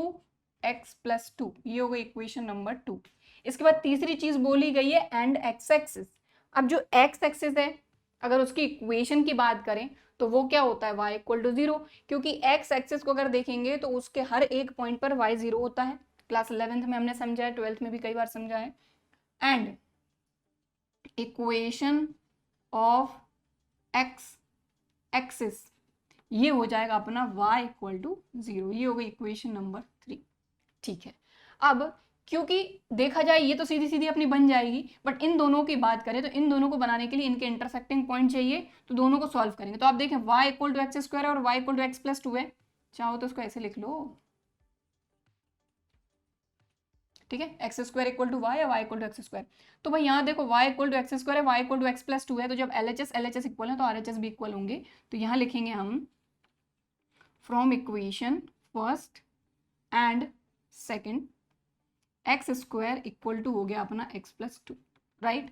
x plus 2, ये हो गई इक्वेशन नंबर 2। इसके बाद तीसरी चीज बोली गई है एंड एक्स एक्सिस। अब जो एक्स एक्सिस है अगर उसकी इक्वेशन की बात करें तो वो क्या होता है, y इक्वल टू 0, क्योंकि एक्स एक्सिस को अगर देखेंगे तो उसके हर एक पॉइंट पर y 0 होता है। क्लास 11th में हमने समझा है, 12th में भी कई बार समझा है। And equation of x axis ये हो जाएगा अपना y इक्वल टू 0, ये हो गई इक्वेशन नंबर 3, ठीक है। अब क्योंकि देखा जाए ये तो सीधी सीधी अपनी बन जाएगी, बट इन दोनों की बात करें तो इन दोनों को बनाने के लिए इनके इंटरसेक्टिंग पॉइंट चाहिए, तो दोनों को सॉल्व करेंगे। तो आप देखें y equal to x square और y equal to x plus 2 है, चाहो तो उसको ऐसे लिख लो, ठीक है, x square equal to y या y equal to x square. तो भाई यहाँ देखो y equal to x square है, y equal to x plus 2 है, तो जब LHS इक्वल है तो RHS भी इक्वल होंगे। तो यहाँ लिखेंगे हम from equation first and second x square equal to हो गया अपना एक्स प्लस 2, राइट।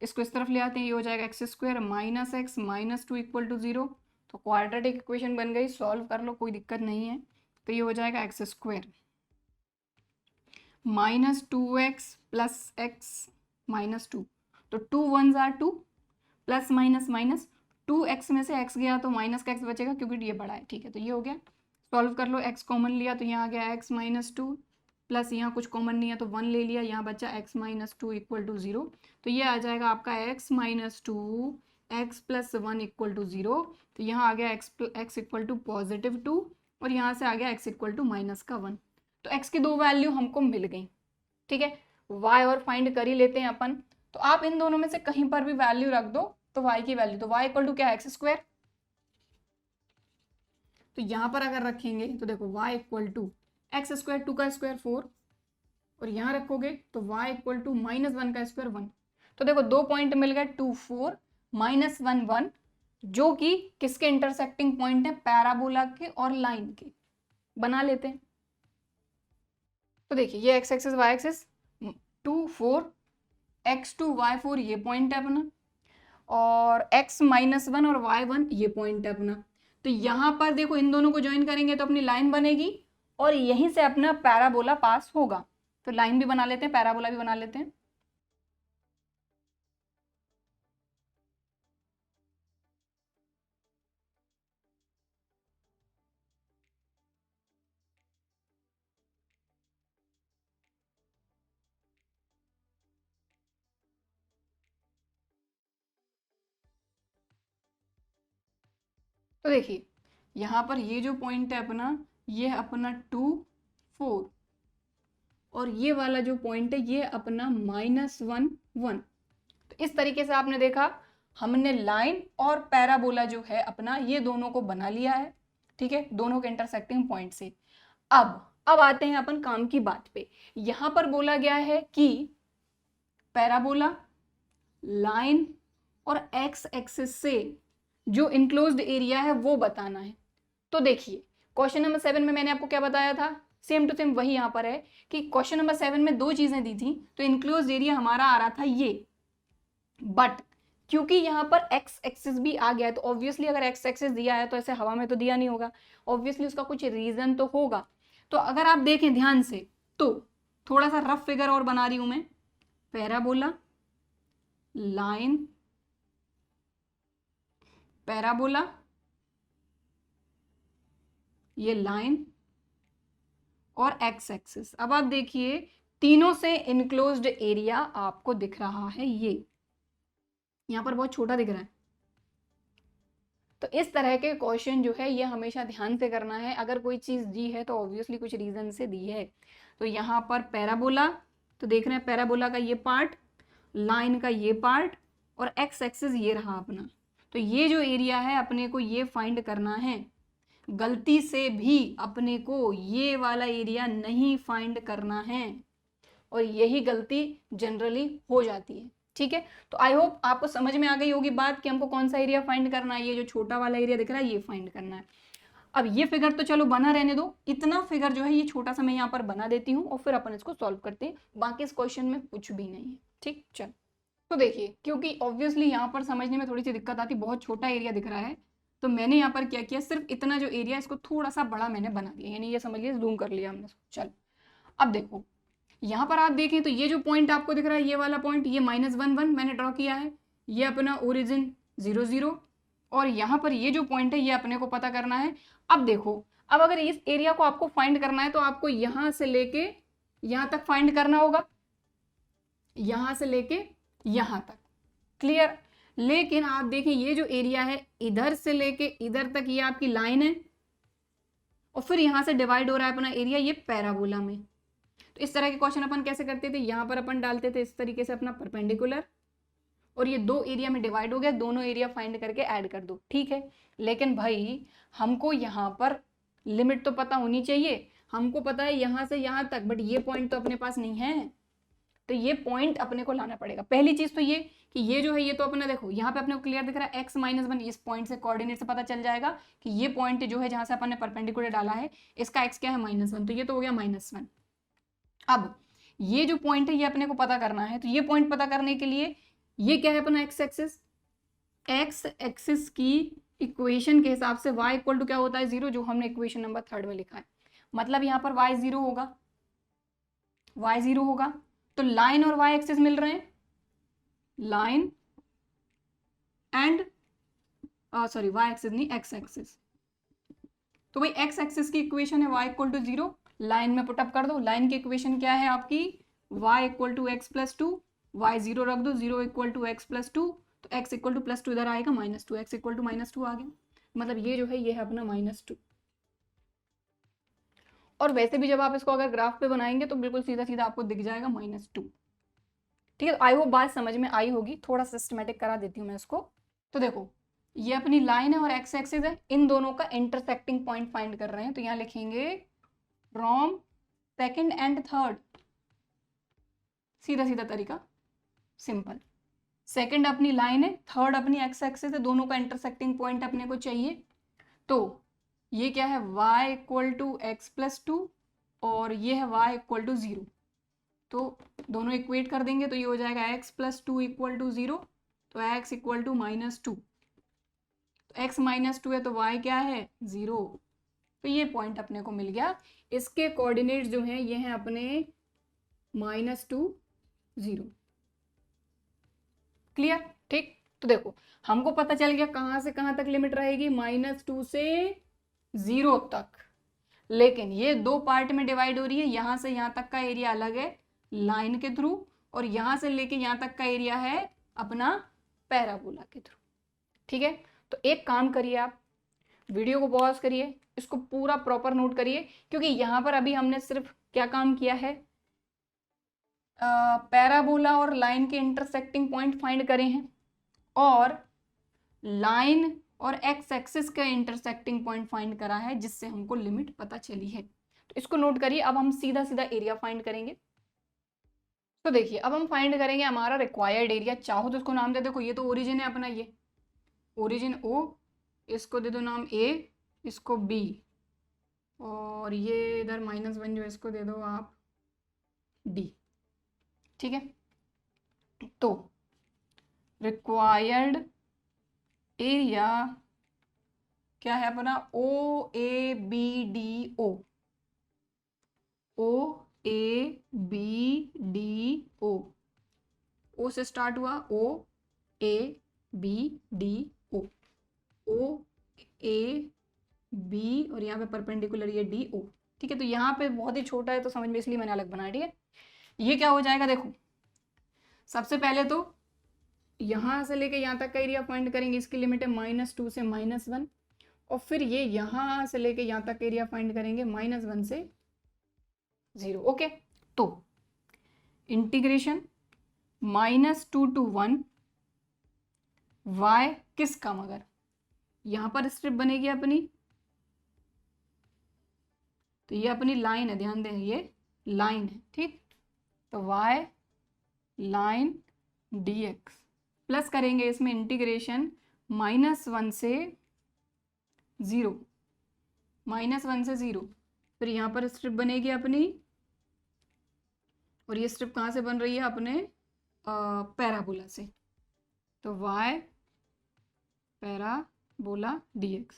इसको इस तरफ ले आते हैं, ये हो जाएगा x square minus x minus 2 equal to 0। तो क्वाड्रेटिक इक्वेशन बन गई, सॉल्व कर लो कोई दिक्कत नहीं है। तो ये हो जाएगा x square minus 2x plus x minus 2, तो 2 1s are 2 plus minus minus 2x में से x गया तो माइनस का x बचेगा क्योंकि ये बड़ा है, ठीक है। तो ये हो गया, सॉल्व कर लो, x कॉमन लिया तो यहाँ आ गया x माइनस 2 प्लस यहाँ कुछ कॉमन नहीं है तो 1 ले लिया, यहाँ बचा x माइनस 2 इक्वल टू 0। तो ये आ जाएगा आपका x minus 2 x plus 1 equal to 0। तो यहाँ आ गया x इक्वल टू पॉजिटिव 2 और यहाँ से आ गया x इक्वल टू माइनस का 1। तो x की दो वैल्यू हमको मिल गई, ठीक है। y और फाइंड कर ही लेते हैं अपन, तो आप इन दोनों में से कहीं पर भी वैल्यू रख दो तो y की वैल्यू, तो y इक्वल टू क्या है एक्स स्क्वायर। तो यहां पर अगर रखेंगे तो देखो y equal to x square, 2 का स्क्वायर 4, और यहां रखोगे तो y इक्वल टू माइनस 1 का स्क्वायर 1। तो देखो 2 पॉइंट मिल गए, 2 4 माइनस 1 1, जो कि किसके इंटरसेक्टिंग पॉइंट है, पैराबोला के और लाइन के। बना लेते हैं, तो देखिए ये x axis Y axis 2 4 x2 y4 ये पॉइंट है अपना, और x माइनस 1 और y1 ये पॉइंट है अपना। तो यहां पर देखो इन दोनों को ज्वाइन करेंगे तो अपनी लाइन बनेगी और यहीं से अपना पैराबोला पास होगा। तो लाइन भी बना लेते हैं, पैराबोला भी बना लेते हैं। तो देखिए यहाँ पर ये जो पॉइंट है अपना, ये अपना 2 4, और ये वाला जो पॉइंट है ये अपना माइनस 1 1। तो इस तरीके से आपने देखा हमने लाइन और पैराबोला जो है अपना ये दोनों को बना लिया है, ठीक है, दोनों के इंटरसेक्टिंग पॉइंट से। अब आते हैं अपन काम की बात पे। यहां पर बोला गया है कि पैराबोला, लाइन और एक्स एक्सिस से जो इनक्लोज्ड एरिया है वो बताना है। तो देखिए क्वेश्चन नंबर 7 में मैंने आपको क्या बताया था, सेम टू सेम वही यहाँ पर है कि क्वेश्चन नंबर 7 में दो चीजें दी थी। तो इनक्लोज्ड एरिया हमारा आ रहा था ये, बट क्योंकि यहाँ पर एक्स एक्सिस भी आ गया है, तो ऑब्वियसली अगर एक्स एक्सिस दिया है तो ऐसे हवा में तो दिया नहीं होगा, ऑब्वियसली उसका कुछ रीजन तो होगा। तो अगर आप देखें ध्यान से तो थोड़ा सा रफ फिगर और बना रही हूं मैं, पैराबोला, लाइन, पैराबोला, ये लाइन और एक्स एक्सिस। अब आप देखिए तीनों से इनक्लोज्ड एरिया आपको दिख रहा है, ये यहां पर बहुत छोटा दिख रहा है। तो इस तरह के क्वेश्चन जो है ये हमेशा ध्यान से करना है, अगर कोई चीज दी है तो ऑब्वियसली कुछ रीजन से दी है। तो यहाँ पर पैराबोला, तो देख रहे हैं पैराबोला का ये पार्ट, लाइन का ये पार्ट और एक्स एक्सिस ये रहा अपना। तो ये जो एरिया है अपने को ये फाइंड करना है, गलती से भी अपने को ये वाला एरिया नहीं फाइंड करना है, और यही गलती जनरली हो जाती है। ठीक है, तो आई होप आपको समझ में आ गई होगी बात कि हमको कौन सा एरिया फाइंड करना है, ये जो छोटा वाला एरिया दिख रहा है ये फाइंड करना है। अब ये फिगर तो चलो बना रहने दो, इतना फिगर जो है ये छोटा सा मैं यहाँ पर बना देती हूँ और फिर अपन इसको सॉल्व करते हैं, बाकी इस क्वेश्चन में कुछ भी नहीं है। ठीक, चल तो देखिए क्योंकि ऑब्वियसली यहाँ पर समझने में थोड़ी सी दिक्कत आती, बहुत छोटा एरिया दिख रहा है, तो मैंने यहाँ पर क्या किया, सिर्फ इतना जो एरिया इसको थोड़ा सा बड़ा मैंने बना दिया, यानी ये समझ लिया जूम कर लिया हमने। चल अब देखो यहाँ पर आप देखें तो ये जो पॉइंट आपको दिख रहा है ये वाला पॉइंट, ये -1 1 मैंने ड्रॉ किया है, ये अपना ओरिजिन 0 0, और यहाँ पर ये जो पॉइंट है ये अपने को पता करना है। अब देखो, अब अगर इस एरिया को आपको फाइंड करना है तो आपको यहाँ से लेके यहाँ तक फाइंड करना होगा, यहाँ से लेके यहाँ तक, क्लियर। लेकिन आप देखें ये जो एरिया है इधर से लेके इधर तक ये आपकी लाइन है, और फिर यहाँ से डिवाइड हो रहा है अपना एरिया ये पैराबोला में। तो इस तरह के क्वेश्चन अपन कैसे करते थे, यहाँ पर अपन डालते थे इस तरीके से अपना परपेंडिकुलर, और ये दो एरिया में डिवाइड हो गया, दोनों एरिया फाइंड करके ऐड कर दो, ठीक है। लेकिन भाई हमको यहाँ पर लिमिट तो पता होनी चाहिए, हमको पता है यहाँ से यहाँ तक, बट ये पॉइंट तो अपने पास नहीं है, तो ये पॉइंट अपने को लाना पड़ेगा। पहली चीज तो ये कि ये जो है ये तो अपने देखो यहाँ पे अपने को क्लियर दिख रहा है x-1, इस पॉइंट से कोऑर्डिनेट से पता चल जाएगा कि ये पॉइंट जो है जहां से अपन ने परपेंडिकुलर डाला है इसका x क्या है -1, तो ये तो हो गया -1। अब ये जो पॉइंट है ये अपने को पता करना है, तो ये पॉइंट पता करने के लिए ये क्या है अपना एक्स एक्सिस, एक्स एक्सिस की इक्वेशन के हिसाब से y इक्वल टू क्या होता है 0, जो हमने इक्वेशन नंबर 3 में लिखा है। मतलब यहाँ पर y 0 होगा, y 0 होगा, तो लाइन और y एक्सिस मिल रहे हैं, line and sorry y axis नहीं x एक्सिस, तो भाई x एक्सिस की इक्वेशन है y इक्वल टू 0, लाइन में पुटअप कर दो, लाइन की इक्वेशन क्या है आपकी y equal to x plus 2, y 0 रख दो, 0 इक्वल टू एक्स प्लस 2, तो x इक्वल टू +2 इधर आएगा -2, x इक्वल टू -2 आ गया, मतलब ये जो है ये है अपना -2। और वैसे भी जब आप इसको अगर ग्राफ पे बनाएंगे तो बिल्कुल सीधा सीधा आपको दिख जाएगा -2। ठीक है, आई होप बात समझ में आई होगी, थोड़ा सिस्टमेटिक करा देती हूँ मैं इसको। तो देखो ये अपनी लाइन है और एक्स एक्सिस है, इन दोनों का इंटरसेक्टिंग पॉइंट फाइंड कर रहे हैं, तो यहाँ लिखेंगे फ्रॉम सेकंड एंड थर्ड, सीधा सीधा तरीका, सिंपल। सेकंड अपनी लाइन है, थर्ड अपनी एक्स एक्सिस है, दोनों का इंटरसेक्टिंग पॉइंट अपने को चाहिए। तो ये क्या है y equal to x plus 2 और ये है y इक्वल टू 0, तो दोनों इक्वेट कर देंगे तो ये हो जाएगा x प्लस 2 इक्वल टू 0, तो x इक्वल टू -2, तो x -2 है तो y क्या है 0, तो ये पॉइंट अपने को मिल गया। इसके कोऑर्डिनेट्स जो हैं ये हैं अपने -2 0, क्लियर। ठीक, तो देखो हमको पता चल गया कहाँ से कहाँ तक लिमिट रहेगी, -2 से 0 तक, लेकिन ये दो पार्ट में डिवाइड हो रही है, यहाँ से यहाँ तक का एरिया अलग है लाइन के थ्रू, और यहाँ से लेके यहाँ तक का एरिया है अपना पैराबोला के थ्रू। ठीक है, तो एक काम करिए, आप वीडियो को पॉज करिए, इसको पूरा प्रॉपर नोट करिए, क्योंकि यहाँ पर अभी हमने सिर्फ क्या काम किया है, पैराबोला और लाइन के इंटरसेक्टिंग पॉइंट फाइंड करे हैं, और लाइन और एक्स एक्सिस का इंटरसेक्टिंग पॉइंट फाइंड करा है, जिससे हमको लिमिट पता चली है। तो इसको नोट करिए, अब हम सीधा सीधा एरिया फाइंड करेंगे। तो देखिए अब हम फाइंड करेंगे हमारा रिक्वायर्ड एरिया, चाहो तो इसको नाम दे, देखो ये तो ओरिजिन है अपना, ये ओरिजिन O, इसको दे दो नाम A, इसको B, और ये इधर -1 जो इसको दे दो आप D। ठीक है, तो रिक्वायर्ड एरिया क्या है अपना, O A B D O, O A B D O, O से स्टार्ट हुआ, O A B D O, O A B और यहाँ पे परपेंडिकुलर ये डी ओ। ठीक है, तो यहाँ पे बहुत ही छोटा है तो समझ में इसलिए मैंने अलग बनाया। ठीक है, ये क्या हो जाएगा, देखो सबसे पहले तो यहाँ से लेके यहाँ तक का एरिया फाइंड करेंगे, इसकी लिमिट है -2 से -1, और फिर ये यहाँ से लेके यहाँ तक एरिया फाइंड करेंगे -1 से 0। ओके, तो इंटीग्रेशन -2 to 1 y किस का, मगर यहाँ पर स्ट्रिप बनेगी अपनी, तो ये अपनी लाइन है, ध्यान दें ये लाइन है। ठीक, तो y लाइन dx प्लस करेंगे इसमें इंटीग्रेशन -1 से 0, -1 से 0, फिर यहाँ पर स्ट्रिप बनेगी अपनी, और ये स्ट्रिप कहाँ से बन रही है, अपने पैराबोला से, तो y पैराबोला dx।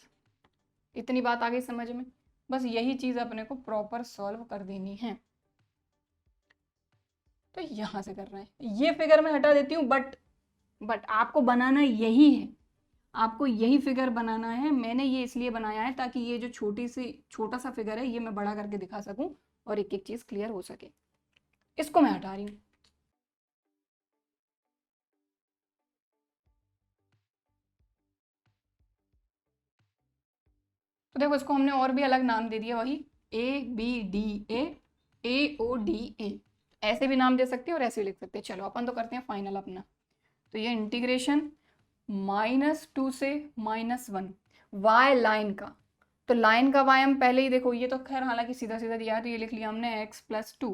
इतनी बात आ गई समझ में, बस यही चीज़ अपने को प्रॉपर सॉल्व कर देनी है। तो यहाँ से कर रहे हैं, ये फिगर मैं हटा देती हूँ, बट आपको बनाना यही है, आपको यही फिगर बनाना है। मैंने ये इसलिए बनाया है ताकि ये जो छोटा सा फिगर है ये मैं बड़ा करके दिखा सकूं और एक एक चीज़ क्लियर हो सके। इसको मैं हटा रही हूँ। तो देखो इसको हमने और भी अलग नाम दे दिया, वही ABDA, ऐसे भी नाम दे सकते हैं और ऐसे भी लिख सकते हैं। चलो अपन तो करते हैं फाइनल अपना। तो ये इंटीग्रेशन -2 से -1 y लाइन का, तो लाइन का y हम पहले ही देखो, ये तो खैर हालांकि सीधा सीधा दिया है तो ये लिख लिया हमने x + 2,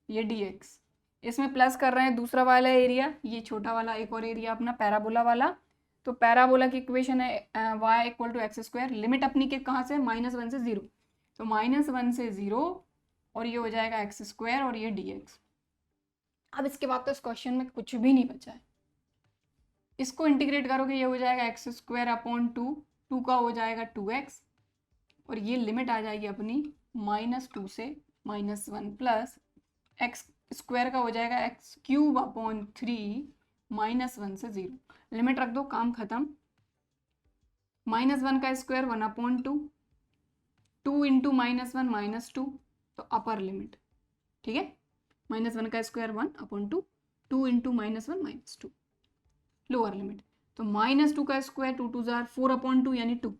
ये dx। इसमें प्लस कर रहे हैं दूसरा वाला एरिया, ये छोटा वाला एक और एरिया अपना पैराबोला वाला। तो पैराबोला की इक्वेशन है y = x², लिमिट अपनी के कहाँ से, -1 से 0, तो -1 से 0 और ये हो जाएगा x² और ये dx। अब इसके बाद तो इस क्वेश्चन में कुछ भी नहीं बचा है, इसको इंटीग्रेट करोगे ये हो जाएगा x² 2 का हो जाएगा 2x, और ये लिमिट आ जाएगी अपनी -2 से -1 प्लस x² का हो जाएगा x³ 3 -1 से 0। लिमिट रख दो, काम खत्म। -1 का स्क्वायर 1/2, 2 × -1 -2, तो अपर लिमिट। ठीक है, -1 का स्क्वायर 1/2, 2 × -1 -2, लोअर लिमिट। तो -2 का स्क्वायर 2 2 जार 4/2 यानी 2,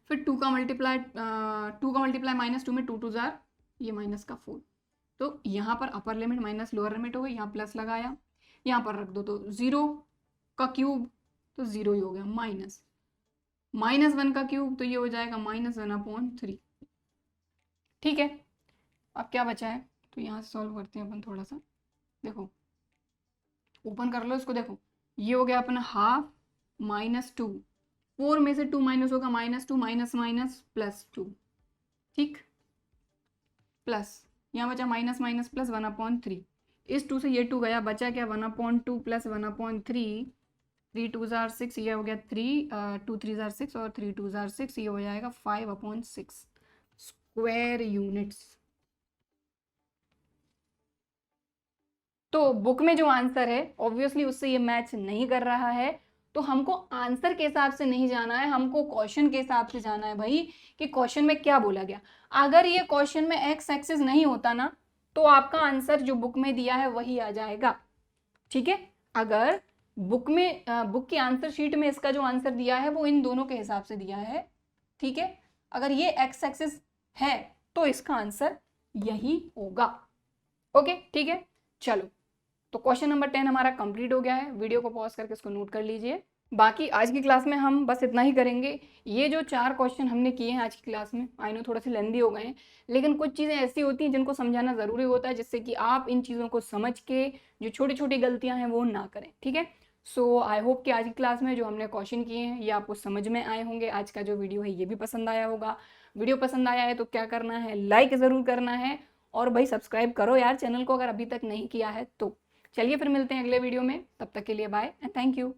फिर 2 का मल्टीप्लाई -2 में 2 2 जार ये माइनस का 4, तो यहाँ पर upper limit minus lower limit हो गई, यहाँ प्लस लगाया, यहाँ पर रख दो तो 0 का क्यूब तो 0 ही हो गया, -1 का क्यूब तो ये हो जाएगा -1/3। ठीक है, अब क्या बचा है, तो यहाँ से सॉल्व करते हैं अपन थोड़ा सा। देखो ओपन कर लो इसको, देखो ये हो गया अपना हाफ -2, 4 में से 2 माइनस होगा -2 -2 ठीक, प्लस यहाँ बचा माइनस प्लस 1/3, इस 2 से ये 2 गया, बचा क्या 1/2 प्लस 1/3, 3 2 जार 6, ये हो गया 3 2 3 जार 6 और 3 2 जार 6, ये हो जाएगा 5/6 स्क्वायर यूनिट्स। तो बुक में जो आंसर है ऑब्वियसली उससे ये मैच नहीं कर रहा है, तो हमको आंसर के हिसाब से नहीं जाना है, हमको क्वेश्चन के हिसाब से जाना है भाई, कि क्वेश्चन में क्या बोला गया। अगर ये क्वेश्चन में एक्स एक्सिस नहीं होता ना तो आपका आंसर जो बुक में दिया है वही आ जाएगा। ठीक है, अगर बुक की आंसर शीट में इसका जो आंसर दिया है वो इन दोनों के हिसाब से दिया है। ठीक है, अगर ये एक्स एक्सिस है तो इसका आंसर यही होगा। ओके, ठीक है, चलो तो क्वेश्चन नंबर 10 हमारा कंप्लीट हो गया है। वीडियो को पॉज करके इसको नोट कर लीजिए। बाकी आज की क्लास में हम बस इतना ही करेंगे। ये जो 4 क्वेश्चन हमने किए हैं आज की क्लास में, आई नो थोड़ा सी लेंदी हो गए हैं, लेकिन कुछ चीज़ें ऐसी होती हैं जिनको समझाना ज़रूरी होता है, जिससे कि आप इन चीज़ों को समझ के जो छोटी छोटी गलतियाँ हैं वो ना करें। ठीक है, सो आई होप कि आज की क्लास में जो हमने क्वेश्चन किए हैं ये आपको समझ में आए होंगे। आज का जो वीडियो है ये भी पसंद आया होगा। वीडियो पसंद आया है तो क्या करना है, लाइक ज़रूर करना है, और भाई सब्सक्राइब करो यार चैनल को अगर अभी तक नहीं किया है तो। चलिए फिर मिलते हैं अगले वीडियो में, तब तक के लिए बाय एंड थैंक यू।